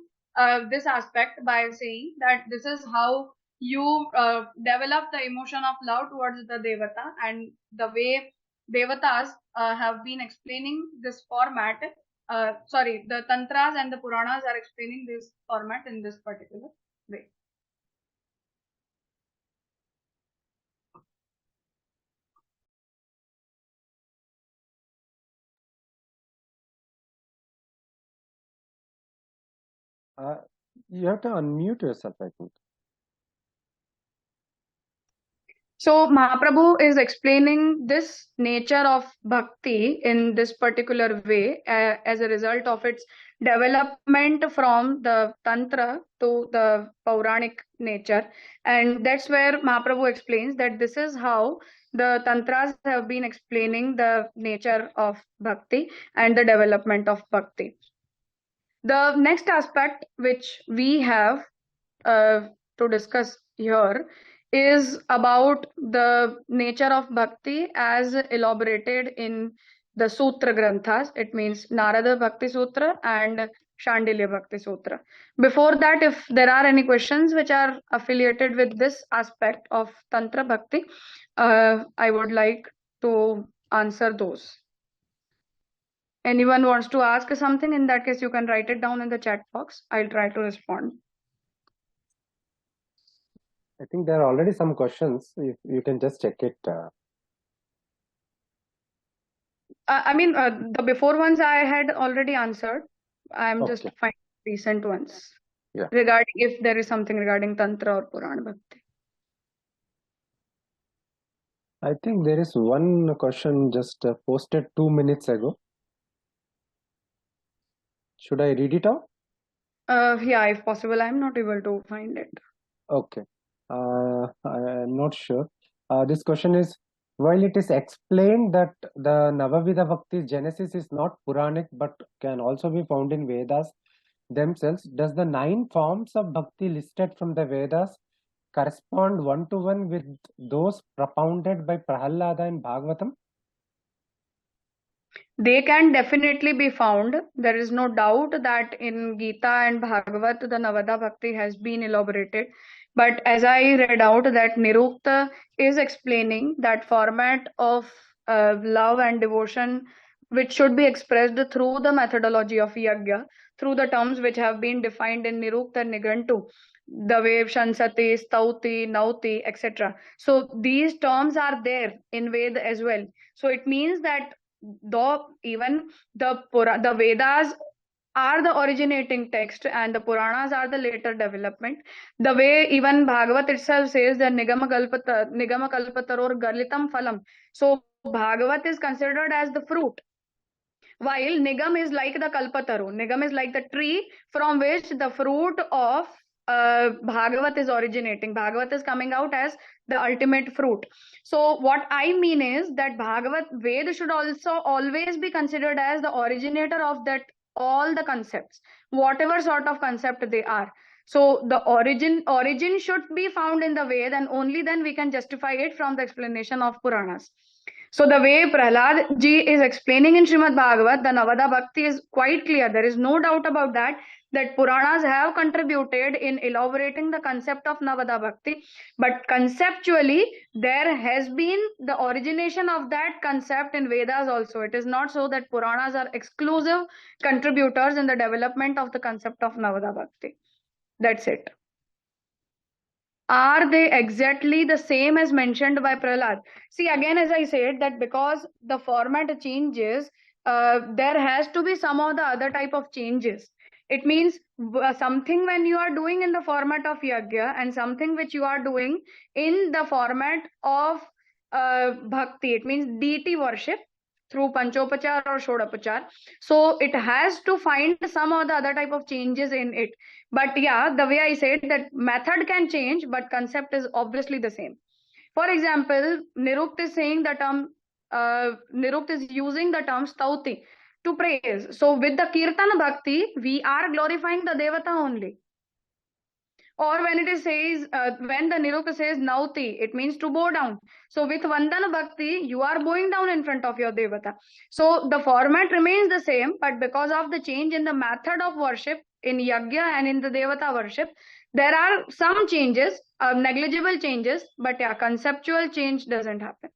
Speaker 2: this aspect by saying that this is how you develop the emotion of love towards the Devata, and the way Devatas have been explaining this format. The Tantras and the Puranas are explaining this format in this particular way.
Speaker 1: You have to unmute yourself, I think.
Speaker 2: So Mahaprabhu is explaining this nature of bhakti in this particular way as a result of its development from the tantra to the Pauranic nature, and that's where Mahaprabhu explains that this is how the tantras have been explaining the nature of bhakti and the development of bhakti. The next aspect which we have to discuss here is about the nature of bhakti as elaborated in the Sutra Granthas. It means Narada Bhakti Sutra and Shandilya Bhakti Sutra. Before that, if there are any questions which are affiliated with this aspect of Tantra Bhakti, I would like to answer those. Anyone wants to ask something? In that case, you can write it down in the chat box. I'll try to respond.
Speaker 1: I think there are already some questions. If you can just check it.
Speaker 2: The before ones I had already answered. I'm just
Speaker 1: Okay.
Speaker 2: finding recent ones.
Speaker 1: Yeah.
Speaker 2: Regarding if there is something regarding Tantra or Purana Bhakti.
Speaker 1: I think there is one question just posted 2 minutes ago. Should I read it out?
Speaker 2: Yeah, if possible. I'm not able to find it.
Speaker 1: Okay. I'm not sure. This question is, while it is explained that the Navadha Bhakti genesis is not Puranic but can also be found in Vedas themselves, does the 9 forms of bhakti listed from the Vedas correspond one-to-one with those propounded by Prahalada in Bhagavatam?
Speaker 2: They can definitely be found. There is no doubt that in Gita and Bhagavad, the Navadha Bhakti has been elaborated. But as I read out, that Nirukta is explaining that format of love and devotion which should be expressed through the methodology of Yagya, through the terms which have been defined in Nirukta and Nigantu, the way Shansati, Stauti, Nauti, etc. So these terms are there in Ved as well. So it means that though even the Vedas are the originating text and the Puranas are the later development, the way even Bhagavat itself says the Nigama Kalpataror Galitam Phalam. So Bhagavat is considered as the fruit, while Nigam is like the Kalpataru. Nigam is like the tree from which the fruit of Bhagavat is originating. Bhagavat is coming out as the ultimate fruit. So what I mean is that Bhagavat Veda should also always be considered as the originator of that all the concepts, whatever sort of concept they are. So the origin should be found in the Ved, and only then we can justify it from the explanation of Puranas. So the way Prahlad ji is explaining in Shrimad Bhagavat, the Navadha Bhakti is quite clear. There is no doubt about that, that Puranas have contributed in elaborating the concept of Navadha Bhakti. But conceptually, there has been the origination of that concept in Vedas also. It is not so that Puranas are exclusive contributors in the development of the concept of Navadha Bhakti. That's it. Are they exactly the same as mentioned by Prahlad? See, again, as I said, that because the format changes, there has to be some of the other type of changes. It means something when you are doing in the format of yajna and something which you are doing in the format of bhakti. It means deity worship through panchopachar or shodapachar. So it has to find some of the other type of changes in it. But yeah, the way I said, that method can change, but concept is obviously the same. For example, Nirupt is saying the term, Nirupt is using the term stauti to praise. So with the Kirtana Bhakti, we are glorifying the Devata only. Or when it is says, when the Nirupa says nauti, it means to bow down. So with Vandana Bhakti, you are bowing down in front of your Devata. So the format remains the same, but because of the change in the method of worship in Yajna and in the Devata worship, there are some changes, negligible changes, but yeah, conceptual change doesn't happen.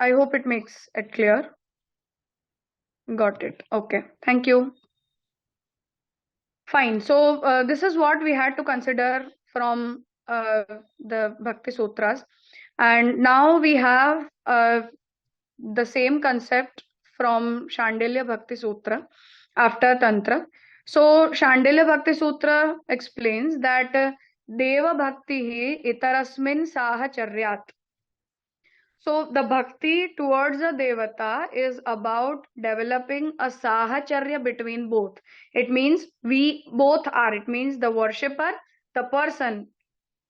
Speaker 2: I hope it makes it clear. Got it. Okay. Thank you. Fine. So this is what we had to consider from the Bhakti Sutras. And now we have the same concept from Shandilya Bhakti Sutra after Tantra. So Shandilya Bhakti Sutra explains that Deva Bhakti hi itarasmin sahacharyat. So the bhakti towards the devata is about developing a sahacharya between both. It means we both are. It means the worshipper, the person,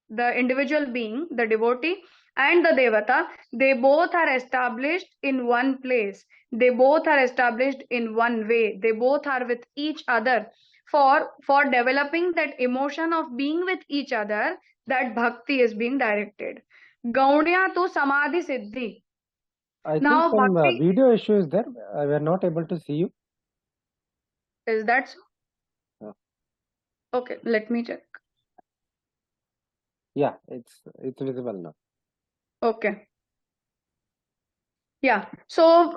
Speaker 2: the individual being, the devotee, and the devata, they both are established in one place. They both are established in one way. They both are with each other. For developing that emotion of being with each other, that bhakti is being directed. Gaudya to samadhi siddhi.
Speaker 1: I
Speaker 2: Now
Speaker 1: think some
Speaker 2: bhakti,
Speaker 1: video issue is there. We are not able to see you.
Speaker 2: is that so?
Speaker 1: Yeah.
Speaker 2: Okay, let me check.
Speaker 1: Yeah, it's visible now.
Speaker 2: Okay. Yeah. So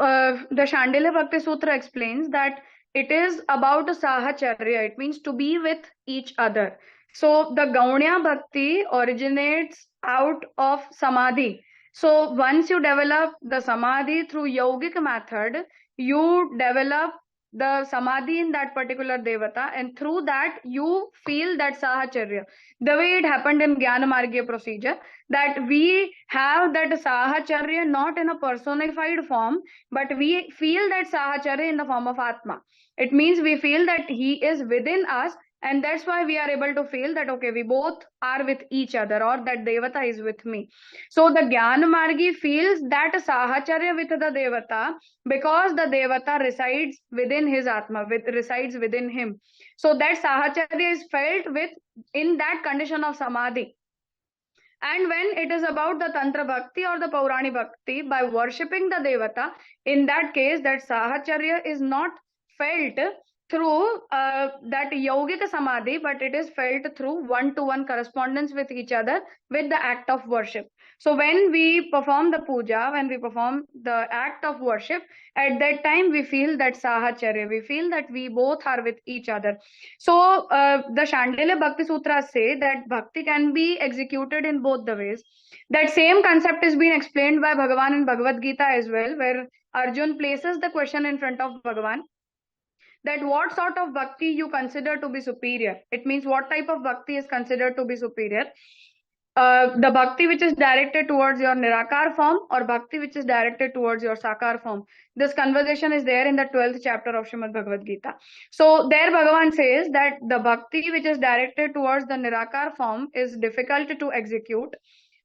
Speaker 2: the Shandilya Bhakti Sutra explains that it is about a sahacharya. It means to be with each other. So the Gaudya Bhakti originates out of samadhi. So once you develop the samadhi through yogic method, you develop the samadhi in that particular devata, and through that you feel that sahacharya. The way it happened in Jnana Margya procedure, that we have that sahacharya not in a personified form, but we feel that sahacharya in the form of Atma. It means we feel that he is within us, and that's why we are able to feel that, okay, we both are with each other, or that Devata is with me. So the Jnana Margi feels that sahacharya with the Devata because the Devata resides within his Atma, resides within him. So that sahacharya is felt with in that condition of samadhi. And when it is about the Tantra Bhakti or the Paurani Bhakti, by worshipping the Devata, in that case, that Sahacharya is not felt through that yogic samadhi, but it is felt through one-to-one correspondence with each other with the act of worship. So when we perform the puja, when we perform the act of worship, at that time we feel that Sahacharya, we feel that we both are with each other. So the Shandilya Bhakti Sutras say that bhakti can be executed in both the ways. That same concept is being explained by Bhagavan in Bhagavad Gita as well, where Arjun places the question in front of Bhagavan that what sort of bhakti you consider to be superior. It means what type of bhakti is considered to be superior. The bhakti which is directed towards your nirakar form, or bhakti which is directed towards your sakar form. This conversation is there in the 12th chapter of Shrimad Bhagavad Gita. So there Bhagavan says that the bhakti which is directed towards the nirakar form is difficult to execute.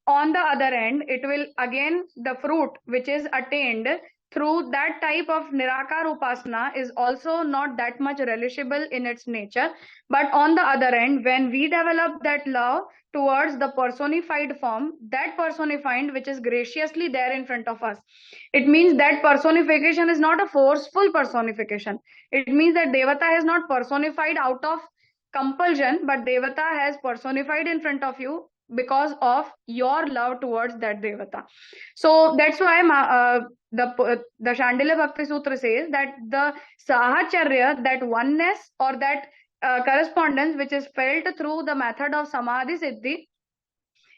Speaker 2: On the other end, it will again, the fruit which is attained through that type of Nirakar Upasana is also not that much relishable in its nature. But on the other end, when we develop that love towards the personified form, that personified which is graciously there in front of us, it means that personification is not a forceful personification. It means that Devata has not personified out of compulsion, but Devata has personified in front of you because of your love towards that Devata. So that's why the Shandilya Bhakti Sutra says that the Sahacharya, that oneness or that correspondence which is felt through the method of Samadhi Siddhi,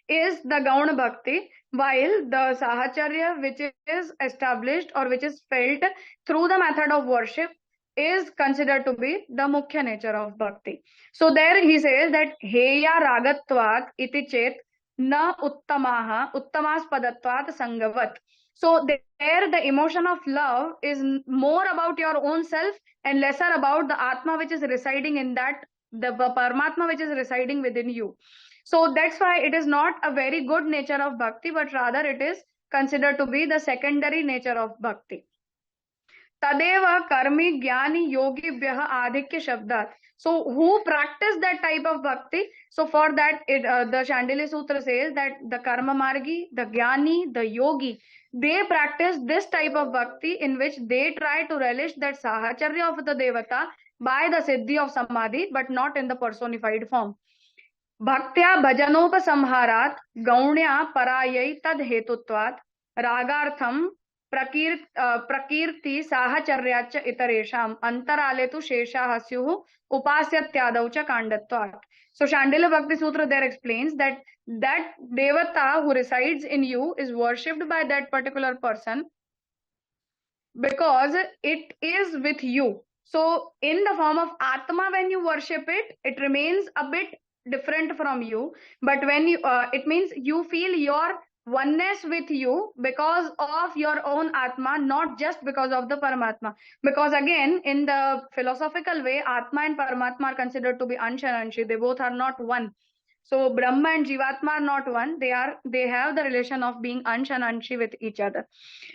Speaker 2: is the Gauna Bhakti, while the Sahacharya which is established or which is felt through the method of worship is considered to be the Mukhya nature of Bhakti. So there he says that Heya Ragatvat iti chet na uttamaha uttamaspadatvat sangavat. So there the emotion of love is more about your own self and lesser about the Atma which is residing in that, the Paramatma which is residing within you. So that's why it is not a very good nature of bhakti, but rather it is considered to be the secondary nature of bhakti. Tadeva karmi jnani yogi bhyaha adhikya shabdat. So who practice that type of bhakti? So for that, the Shandilya Sutra says that the karma margi, the jnani, the yogi, they practice this type of bhakti in which they try to relish that sahacharya of the devata by the siddhi of samadhi, but not in the personified form. भक्त्या भजनोपसंहारात् गौण्या परायै तद हेतुत्वात् रागार्थम प्रकीर्ति साहचर्याच्च इतरेषाम अंतराले तु शेषाः स्युः उपास्यत्यादौ च काण्डत्वात्. So Shandilya Bhakti Sutra there explains that devata who resides in you is worshipped by that particular person because it is with you. So in the form of Atma, when you worship it, it remains a bit different from you. But when you, it means you feel your oneness with you because of your own Atma, not just because of the Paramatma. Because again, in the philosophical way, Atma and Paramatma are considered to be Ansha and Anshi. They both are not one. So Brahma and Jivatma are not one. They have the relation of being Ansh and Anshi with each other.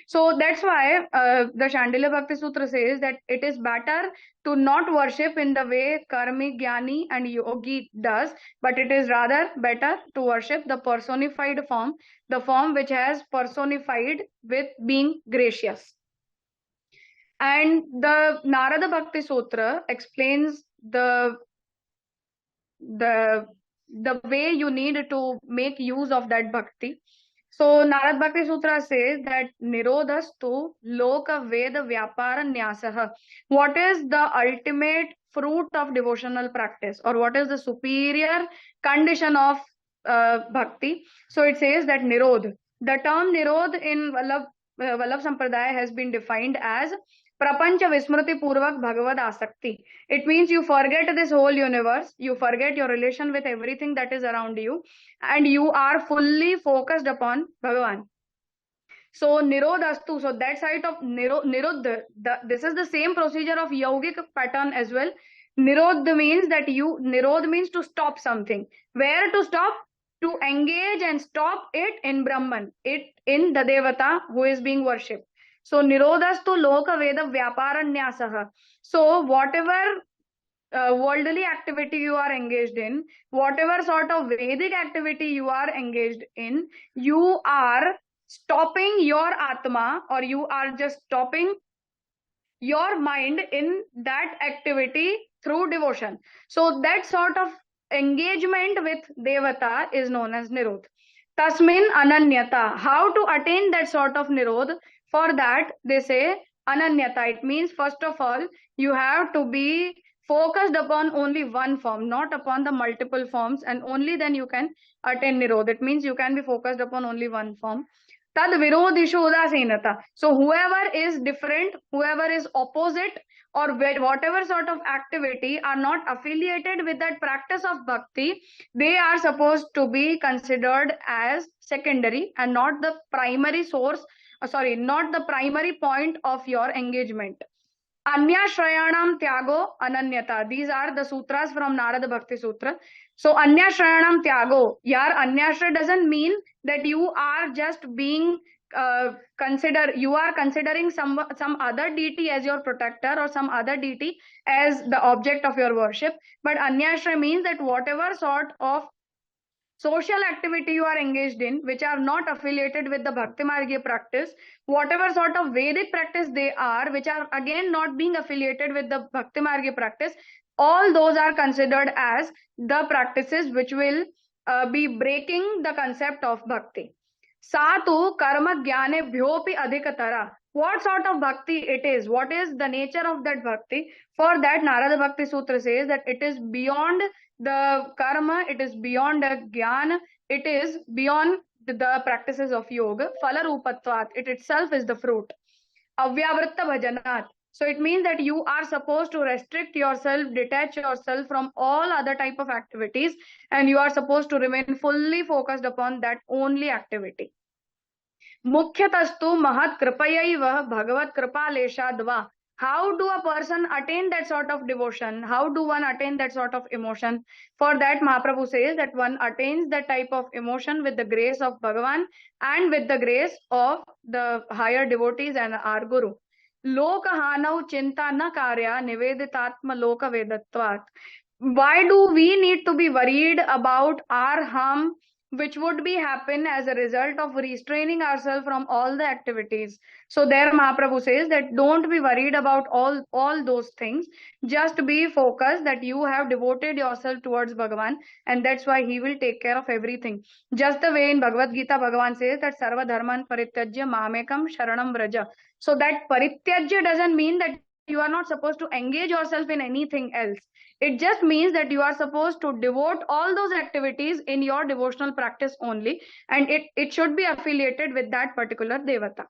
Speaker 2: So that's why the Shandilya Bhakti Sutra says that it is better to not worship in the way Karmi, Jnani and Yogi does, but it is rather better to worship the personified form, the form which has personified with being gracious. And the Narada Bhakti Sutra explains the way you need to make use of that bhakti. So Narada Bhakti Sutra says that Nirodhastu Loka Veda Vyapara Nyasaha. What is the ultimate fruit of devotional practice, or what is the superior condition of bhakti? So it says that Nirod. The term Nirod in Vallabh Sampradaya has been defined as Prapancha Vismriti Purvak Bhagavad Asakti. It means you forget this whole universe, you forget your relation with everything that is around you, and you are fully focused upon Bhagavan. So Nirodhastu, so that side of Nirodha, this is the same procedure of yogic pattern as well. Nirodha means that Nirod means to stop something. Where to stop? To engage and stop it in Brahman, it in the Devata who is being worshipped. So Nirodhastu Loka Veda Vyaparanyasaha. So whatever worldly activity you are engaged in, whatever sort of Vedic activity you are engaged in, you are stopping your Atma, or you are just stopping your mind in that activity through devotion. So that sort of engagement with Devata is known as Nirod. Tasmin Ananyata. How to attain that sort of Nirod? For that, they say Ananyata. It means, first of all, you have to be focused upon only one form, not upon the multiple forms, and only then you can attain Nirod. It means you can be focused upon only one form. Tad virodishu udasinata. So whoever is different, whoever is opposite, or whatever sort of activity are not affiliated with that practice of bhakti, they are supposed to be considered as secondary and not the primary source, not the primary point of your engagement. Anyashrayanam Tyago Ananyata. These are the sutras from Narada Bhakti Sutra. So Anyashrayanam Tyago. Yar Anyashra doesn't mean that you are just being considering some other deity as your protector or some other deity as the object of your worship. But anyashraya means that whatever sort of social activity you are engaged in, which are not affiliated with the Bhakti Margya practice, whatever sort of Vedic practice they are, which are again not being affiliated with the Bhakti Margya practice, all those are considered as the practices which will be breaking the concept of bhakti. Satu karma jnane bhyopi adhikatara. What sort of bhakti it is? What is the nature of that bhakti? For that, Navadha Bhakti Sutra says that it is beyond the karma, it is beyond the jnana, it is beyond the practices of yoga. Phala rupatvat, it itself is the fruit. Avyavritta bhajanat. So it means that you are supposed to restrict yourself, detach yourself from all other type of activities, and you are supposed to remain fully focused upon that only activity. Mukhyatastu mahat kripayaiva bhagavat kripaleshadva. How do a person attain that sort of devotion? How do one attain that sort of emotion? For that, Mahaprabhu says that one attains that type of emotion with the grace of Bhagavan and with the grace of the higher devotees and our Guru. Lokahanau chinta na karya niveditatma loka vedatvat. Why do we need to be worried about our harm, which would be happen as a result of restraining ourselves from all the activities? So there Mahaprabhu says that don't be worried about all those things. Just be focused that you have devoted yourself towards Bhagavan, and that's why he will take care of everything. Just the way in Bhagavad Gita, Bhagavan says that sarva dharman parityajya mamekam sharanam vraja. So that parityajya doesn't mean that you are not supposed to engage yourself in anything else. It just means that you are supposed to devote all those activities in your devotional practice only, and it should be affiliated with that particular devata.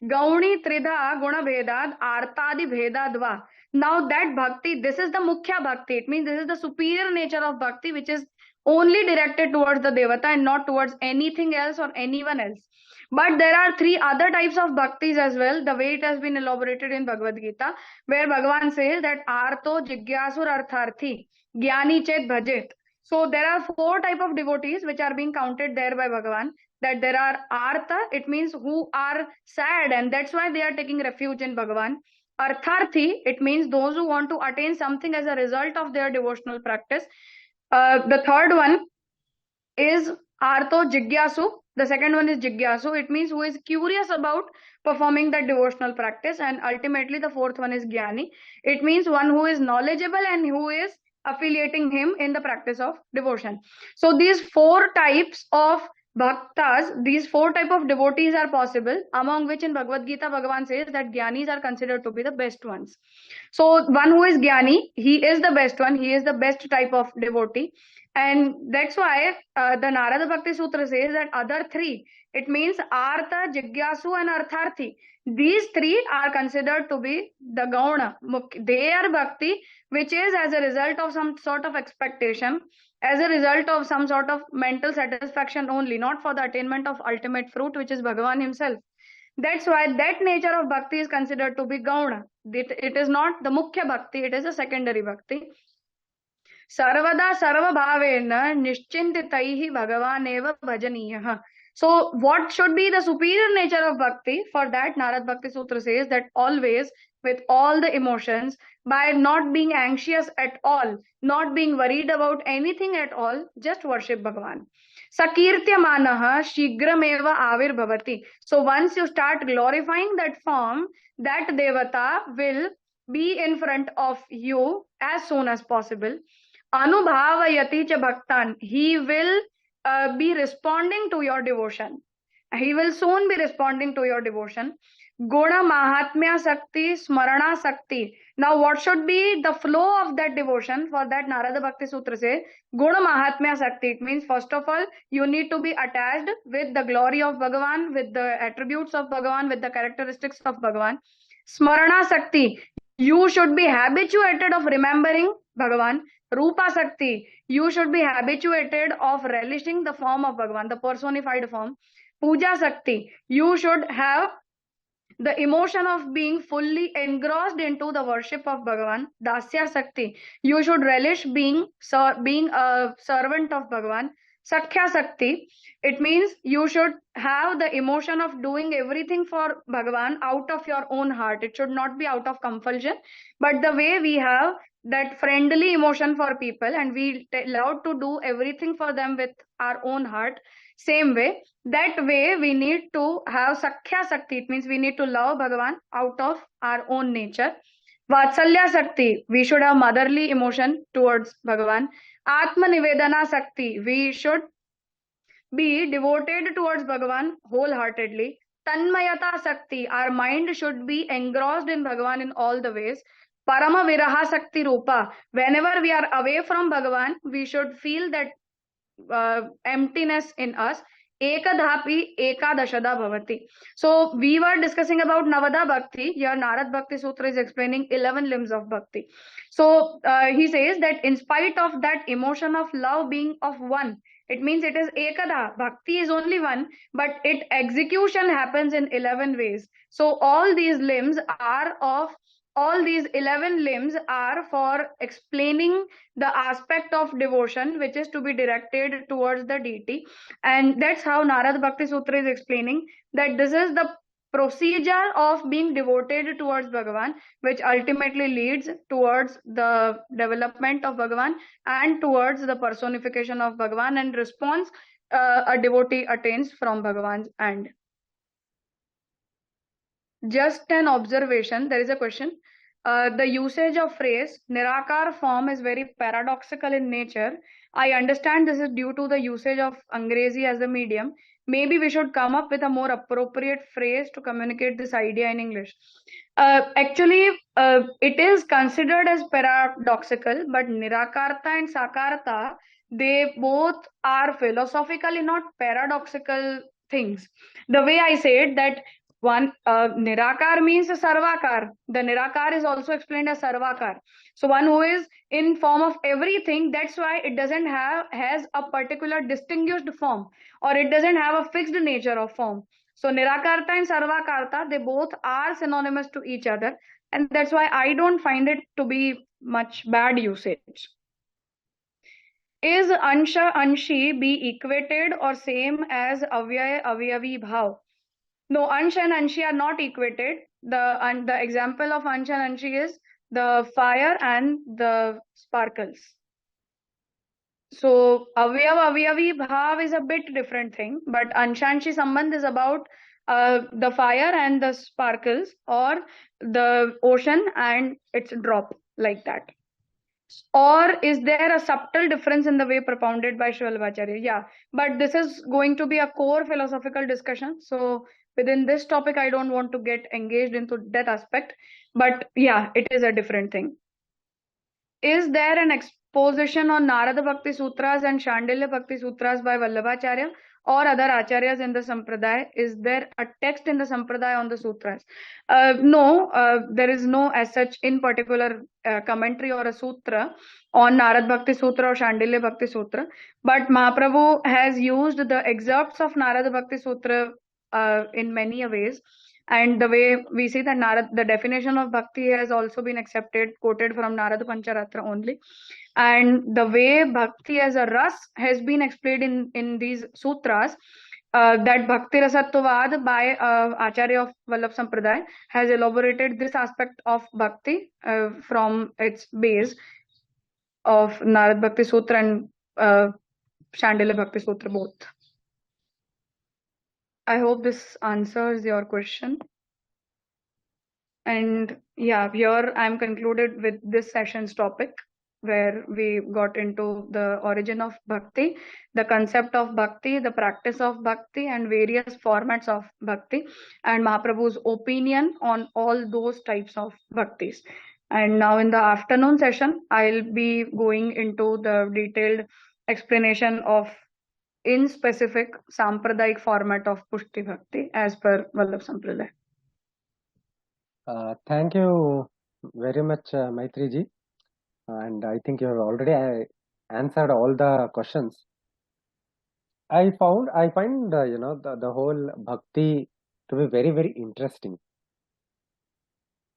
Speaker 2: Gauni Tridha Guna Vedad Artadi Vedadva. Now that bhakti, this is the Mukhya Bhakti. It means this is the superior nature of bhakti, which is only directed towards the devata and not towards anything else or anyone else. But there are three other types of bhaktis as well, the way it has been elaborated in Bhagavad Gita, where Bhagavan says that Arto Jigyasur Artharthi Jnani Chet Bhajet. So there are four types of devotees which are being counted there by Bhagavan. That there are Artha, it means who are sad, and that's why they are taking refuge in Bhagavan. Artharthi, it means those who want to attain something as a result of their devotional practice. The third one is Artho Jigyasu. The second one is Jigyasu. It means who is curious about performing that devotional practice. And ultimately the fourth one is Jnani. It means one who is knowledgeable and who is affiliating him in the practice of devotion. So these four types of bhaktas, these four types of devotees are possible, among which in Bhagavad Gita, Bhagavan says that Jnanis are considered to be the best ones. So one who is Jnani, he is the best one, he is the best type of devotee. And that's why the Narada Bhakti Sutra says that other three, it means Artha, Jigyasu and Artharthi. These three are considered to be the Gauna. They are bhakti, which is as a result of some sort of expectation, as a result of some sort of mental satisfaction only, not for the attainment of ultimate fruit, which is Bhagavan himself. That's why that nature of bhakti is considered to be Gauna. It is not the Mukhya Bhakti, it is a secondary Bhakti. Sarvada sarva bhavena nischintitaihi bhagavaneva bhajaniyah. So what should be the superior nature of bhakti? For that, Narad Bhakti Sutra says that always, with all the emotions, by not being anxious at all, not being worried about anything at all, just worship Bhagavan. Sakirtya manaha shigrameva avir bhavati. So once you start glorifying that form, that devata will be in front of you as soon as possible. Anubhavayati cha bhaktan. He will be responding to your devotion. He will soon be responding to your devotion. Guna Mahatmya Sakti, Smarana Sakti. Now, what should be the flow of that devotion? For that, Narada Bhakti Sutra says, Guna Mahatmya Sakti. It means, first of all, you need to be attached with the glory of Bhagavan, with the attributes of Bhagavan, with the characteristics of Bhagavan. Smarana Sakti. You should be habituated of remembering Bhagavan. Rupa Sakti. You should be habituated of relishing the form of Bhagavan, the personified form. Puja Sakti. You should have the emotion of being fully engrossed into the worship of Bhagavan. Dasya Sakti. You should relish being a servant of Bhagavan. Sakhya Sakti, it means you should have the emotion of doing everything for Bhagavan out of your own heart. It should not be out of compulsion, but the way we have that friendly emotion for people and we allowed to do everything for them with our own heart, same way, that way we need to have Sakhya Sakti. It means we need to love Bhagavan out of our own nature. Vatsalya Sakti, we should have motherly emotion towards Bhagavan. Atma Nivedana Sakti, we should be devoted towards Bhagavan wholeheartedly. Tanmayata Sakti, our mind should be engrossed in Bhagavan in all the ways. Parama Viraha Sakti Rupa, whenever we are away from Bhagavan, we should feel that emptiness in us. Ekadhapi ekadashada bhavati. So we were discussing about Navadha Bhakti. Here Narad Bhakti Sutra is explaining 11 limbs of Bhakti. So he says that in spite of that emotion of love being of one, it means it is ekada. Bhakti is only one, but its execution happens in 11 ways. So all these 11 limbs are for explaining the aspect of devotion which is to be directed towards the deity. And that's how Narad Bhakti Sutra is explaining that this is the procedure of being devoted towards Bhagavan, which ultimately leads towards the development of Bhagavan and towards the personification of Bhagavan and response a devotee attains from Bhagavan's end. Just an observation, there is a question. The usage of phrase Nirakar form is very paradoxical in nature. I understand this is due to the usage of Angrezi as the medium. Maybe we should come up with a more appropriate phrase to communicate this idea in English. Actually, it is considered as paradoxical, but Nirakarta and Sakarta, they both are philosophically not paradoxical things. The way I said that one Nirakar means a Sarvakar. The Nirakar is also explained as Sarvakar. So one who is in form of everything, that's why it doesn't has a particular distinguished form, or it doesn't have a fixed nature of form. So Nirakarta and Sarvakarta, they both are synonymous to each other. And that's why I don't find it to be much bad usage. Is Ansha Anshi be equated or same as Avyaya Avyavi Bhav? No, Ansh and Anshi are not equated. The example of Ansh and Anshi is the fire and the sparkles. So Avyavi Bhav is a bit different thing, but Anshanshi Sambandh is about the fire and the sparkles, or the ocean and its drop, like that. Or is there a subtle difference in the way propounded by Shri Vallabhacharya? Yeah, but this is going to be a core philosophical discussion. So within this topic, I don't want to get engaged into that aspect. But yeah, it is a different thing. Is there an exposition on Narada Bhakti Sutras and Shandilya Bhakti Sutras by Vallabhacharya or other acharyas in the Sampradaya? Is there a text in the Sampradaya on the Sutras? No, there is no as such in particular commentary or a sutra on Narad Bhakti Sutra or Shandilya Bhakti Sutra. But Mahaprabhu has used the excerpts of Narada Bhakti Sutra in many ways. And the way we see that Narad, the definition of bhakti has also been accepted, quoted from Narada Pancharatra only. And the way bhakti as a ras has been explained in these sutras, that Bhakti Rasattvad by Acharya of Vallabh Sampradaya has elaborated this aspect of bhakti from its base of Narad Bhakti Sutra and Shandilya Bhakti Sutra both. I hope this answers your question. And yeah, here I'm concluded with this session's topic, where we got into the origin of bhakti, the concept of bhakti, the practice of bhakti, and various formats of bhakti, and Mahaprabhu's opinion on all those types of bhaktis. And now in the afternoon session, I'll be going into the detailed explanation of in specific Sampradayic format of Pushti Bhakti as per Vallabh Sampradaya.
Speaker 1: Thank you very much, Maitri ji. And I think you have already answered all the questions. I find the whole bhakti to be very, very interesting.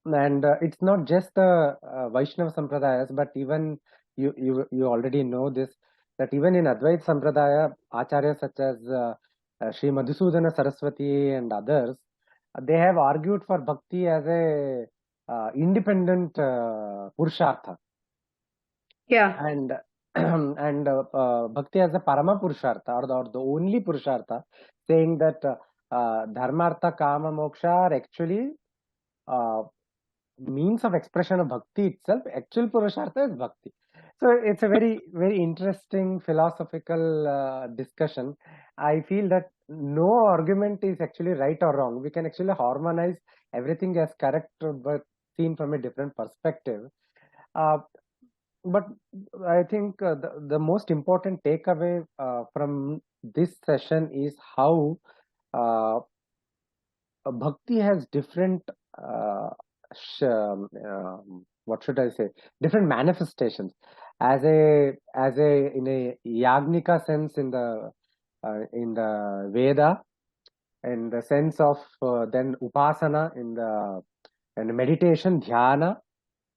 Speaker 1: And it's not just the Vaishnava Sampradayas, but even you already know this. that even in Advaita Sampradaya, Acharyas such as Sri Madhusudana Saraswati and others, they have argued for bhakti as a independent Purushartha.
Speaker 2: Yeah.
Speaker 1: And and bhakti as a Parama Purushartha, or the only Purushartha, saying that Dharmartha, Kama, Moksha are actually means of expression of bhakti itself. Actual Purushartha is bhakti. So it's a very, very interesting philosophical discussion. I feel that no argument is actually right or wrong. We can actually harmonize everything as correct, but seen from a different perspective. But I think the most important takeaway from this session is how bhakti has different what should I say, different manifestations. As a in a yagnika sense in the Veda, in the sense of then upasana in meditation, dhyana,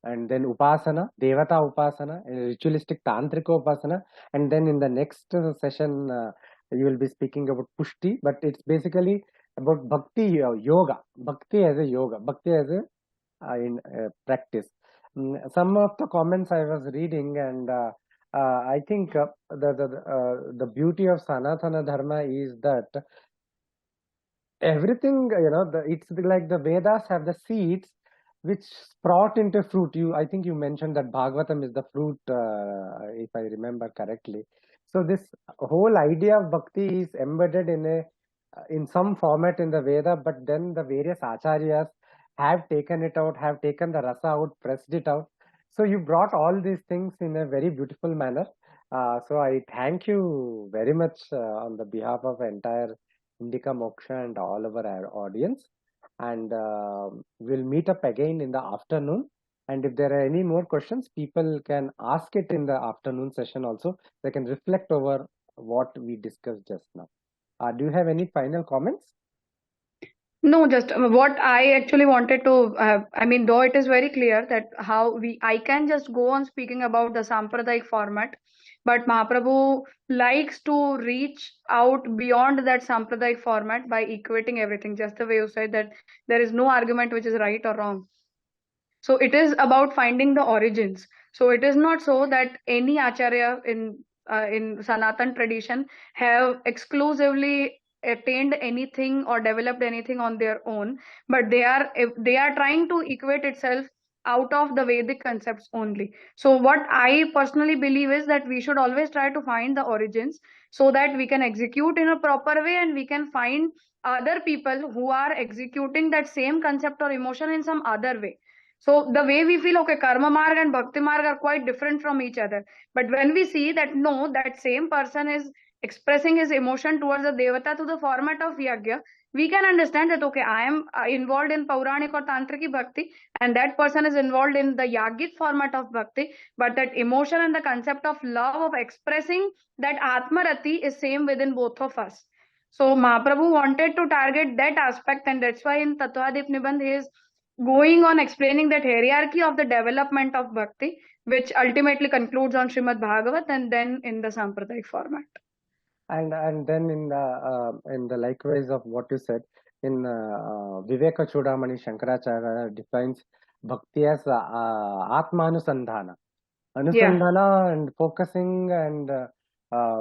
Speaker 1: and then upasana, devata upasana, and ritualistic tantrika upasana, and then in the next session you will be speaking about pushti, but it's basically about bhakti yoga, bhakti as a yoga, bhakti as a in practice. Some of the comments I was reading, and I think the beauty of Sanatana Dharma is that everything, it's like the Vedas have the seeds which sprout into fruit. I think you mentioned that Bhagavatam is the fruit, if I remember correctly. So this whole idea of bhakti is embedded in some format in the Veda, but then the various acharyas have taken it out, have taken the rasa out, pressed it out. So you brought all these things in a very beautiful manner. So I thank you very much on the behalf of entire Indika Moksha and all of our audience. And we'll meet up again in the afternoon. And if there are any more questions, people can ask it in the afternoon session also. They can reflect over what we discussed just now. Do you have any final comments?
Speaker 2: No, just what I actually wanted to, I mean, though it is very clear that I can just go on speaking about the Sampradayik format, but Mahaprabhu likes to reach out beyond that Sampradayik format by equating everything, just the way you said that there is no argument which is right or wrong. So it is about finding the origins. So it is not so that any acharya in Sanatan tradition have exclusively attained anything or developed anything on their own, but they are trying to equate itself out of the Vedic concepts only. So what I personally believe is that we should always try to find the origins so that we can execute in a proper way and we can find other people who are executing that same concept or emotion in some other way. So the way we feel, okay, karma marg and bhakti marg are quite different from each other. But when we see that no, that same person is expressing his emotion towards the devata to the format of yagya, we can understand that okay, I am involved in Pauranic or Tantriki Bhakti, and that person is involved in the Yagit format of Bhakti. But that emotion and the concept of love of expressing that Atmarati is same within both of us. So Mahaprabhu wanted to target that aspect, and that's why in Tattvadip Nibandh he is going on explaining that hierarchy of the development of bhakti, which ultimately concludes on Shrimad Bhagavat and then in the Sampradayik format.
Speaker 1: And then in the likewise of what you said, in Viveka Chudamani, Shankaracharya defines bhakti as Atmanusandhana. Anusandhana and focusing and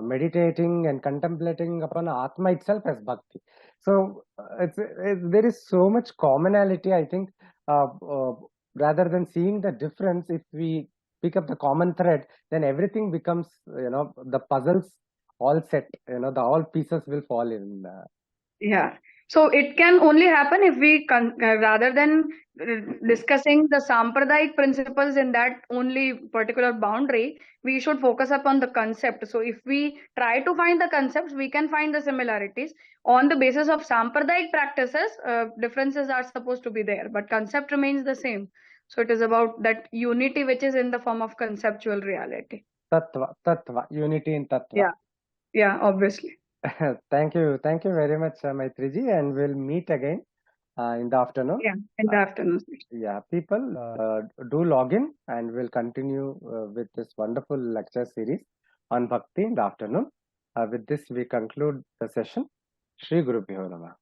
Speaker 1: meditating and contemplating upon Atma itself as bhakti. So there is so much commonality, I think. Rather than seeing the difference, if we pick up the common thread, then everything becomes, the puzzles all set. The all pieces will fall in.
Speaker 2: Yeah. So it can only happen if we, rather than discussing the Sampradayik principles in that only particular boundary, we should focus upon the concept. So if we try to find the concepts, we can find the similarities. On the basis of Sampradayik practices, differences are supposed to be there, but concept remains the same. So it is about that unity which is in the form of conceptual reality.
Speaker 1: Tattva, unity in Tattva.
Speaker 2: Yeah, obviously.
Speaker 1: Thank you very much, Maitri ji, and we'll meet again in the afternoon.
Speaker 2: Yeah, in the afternoon.
Speaker 1: Yeah, people do log in, and we'll continue with this wonderful lecture series on Bhakti in the afternoon. With this, we conclude the session. Shri Guru Bhyo Namah.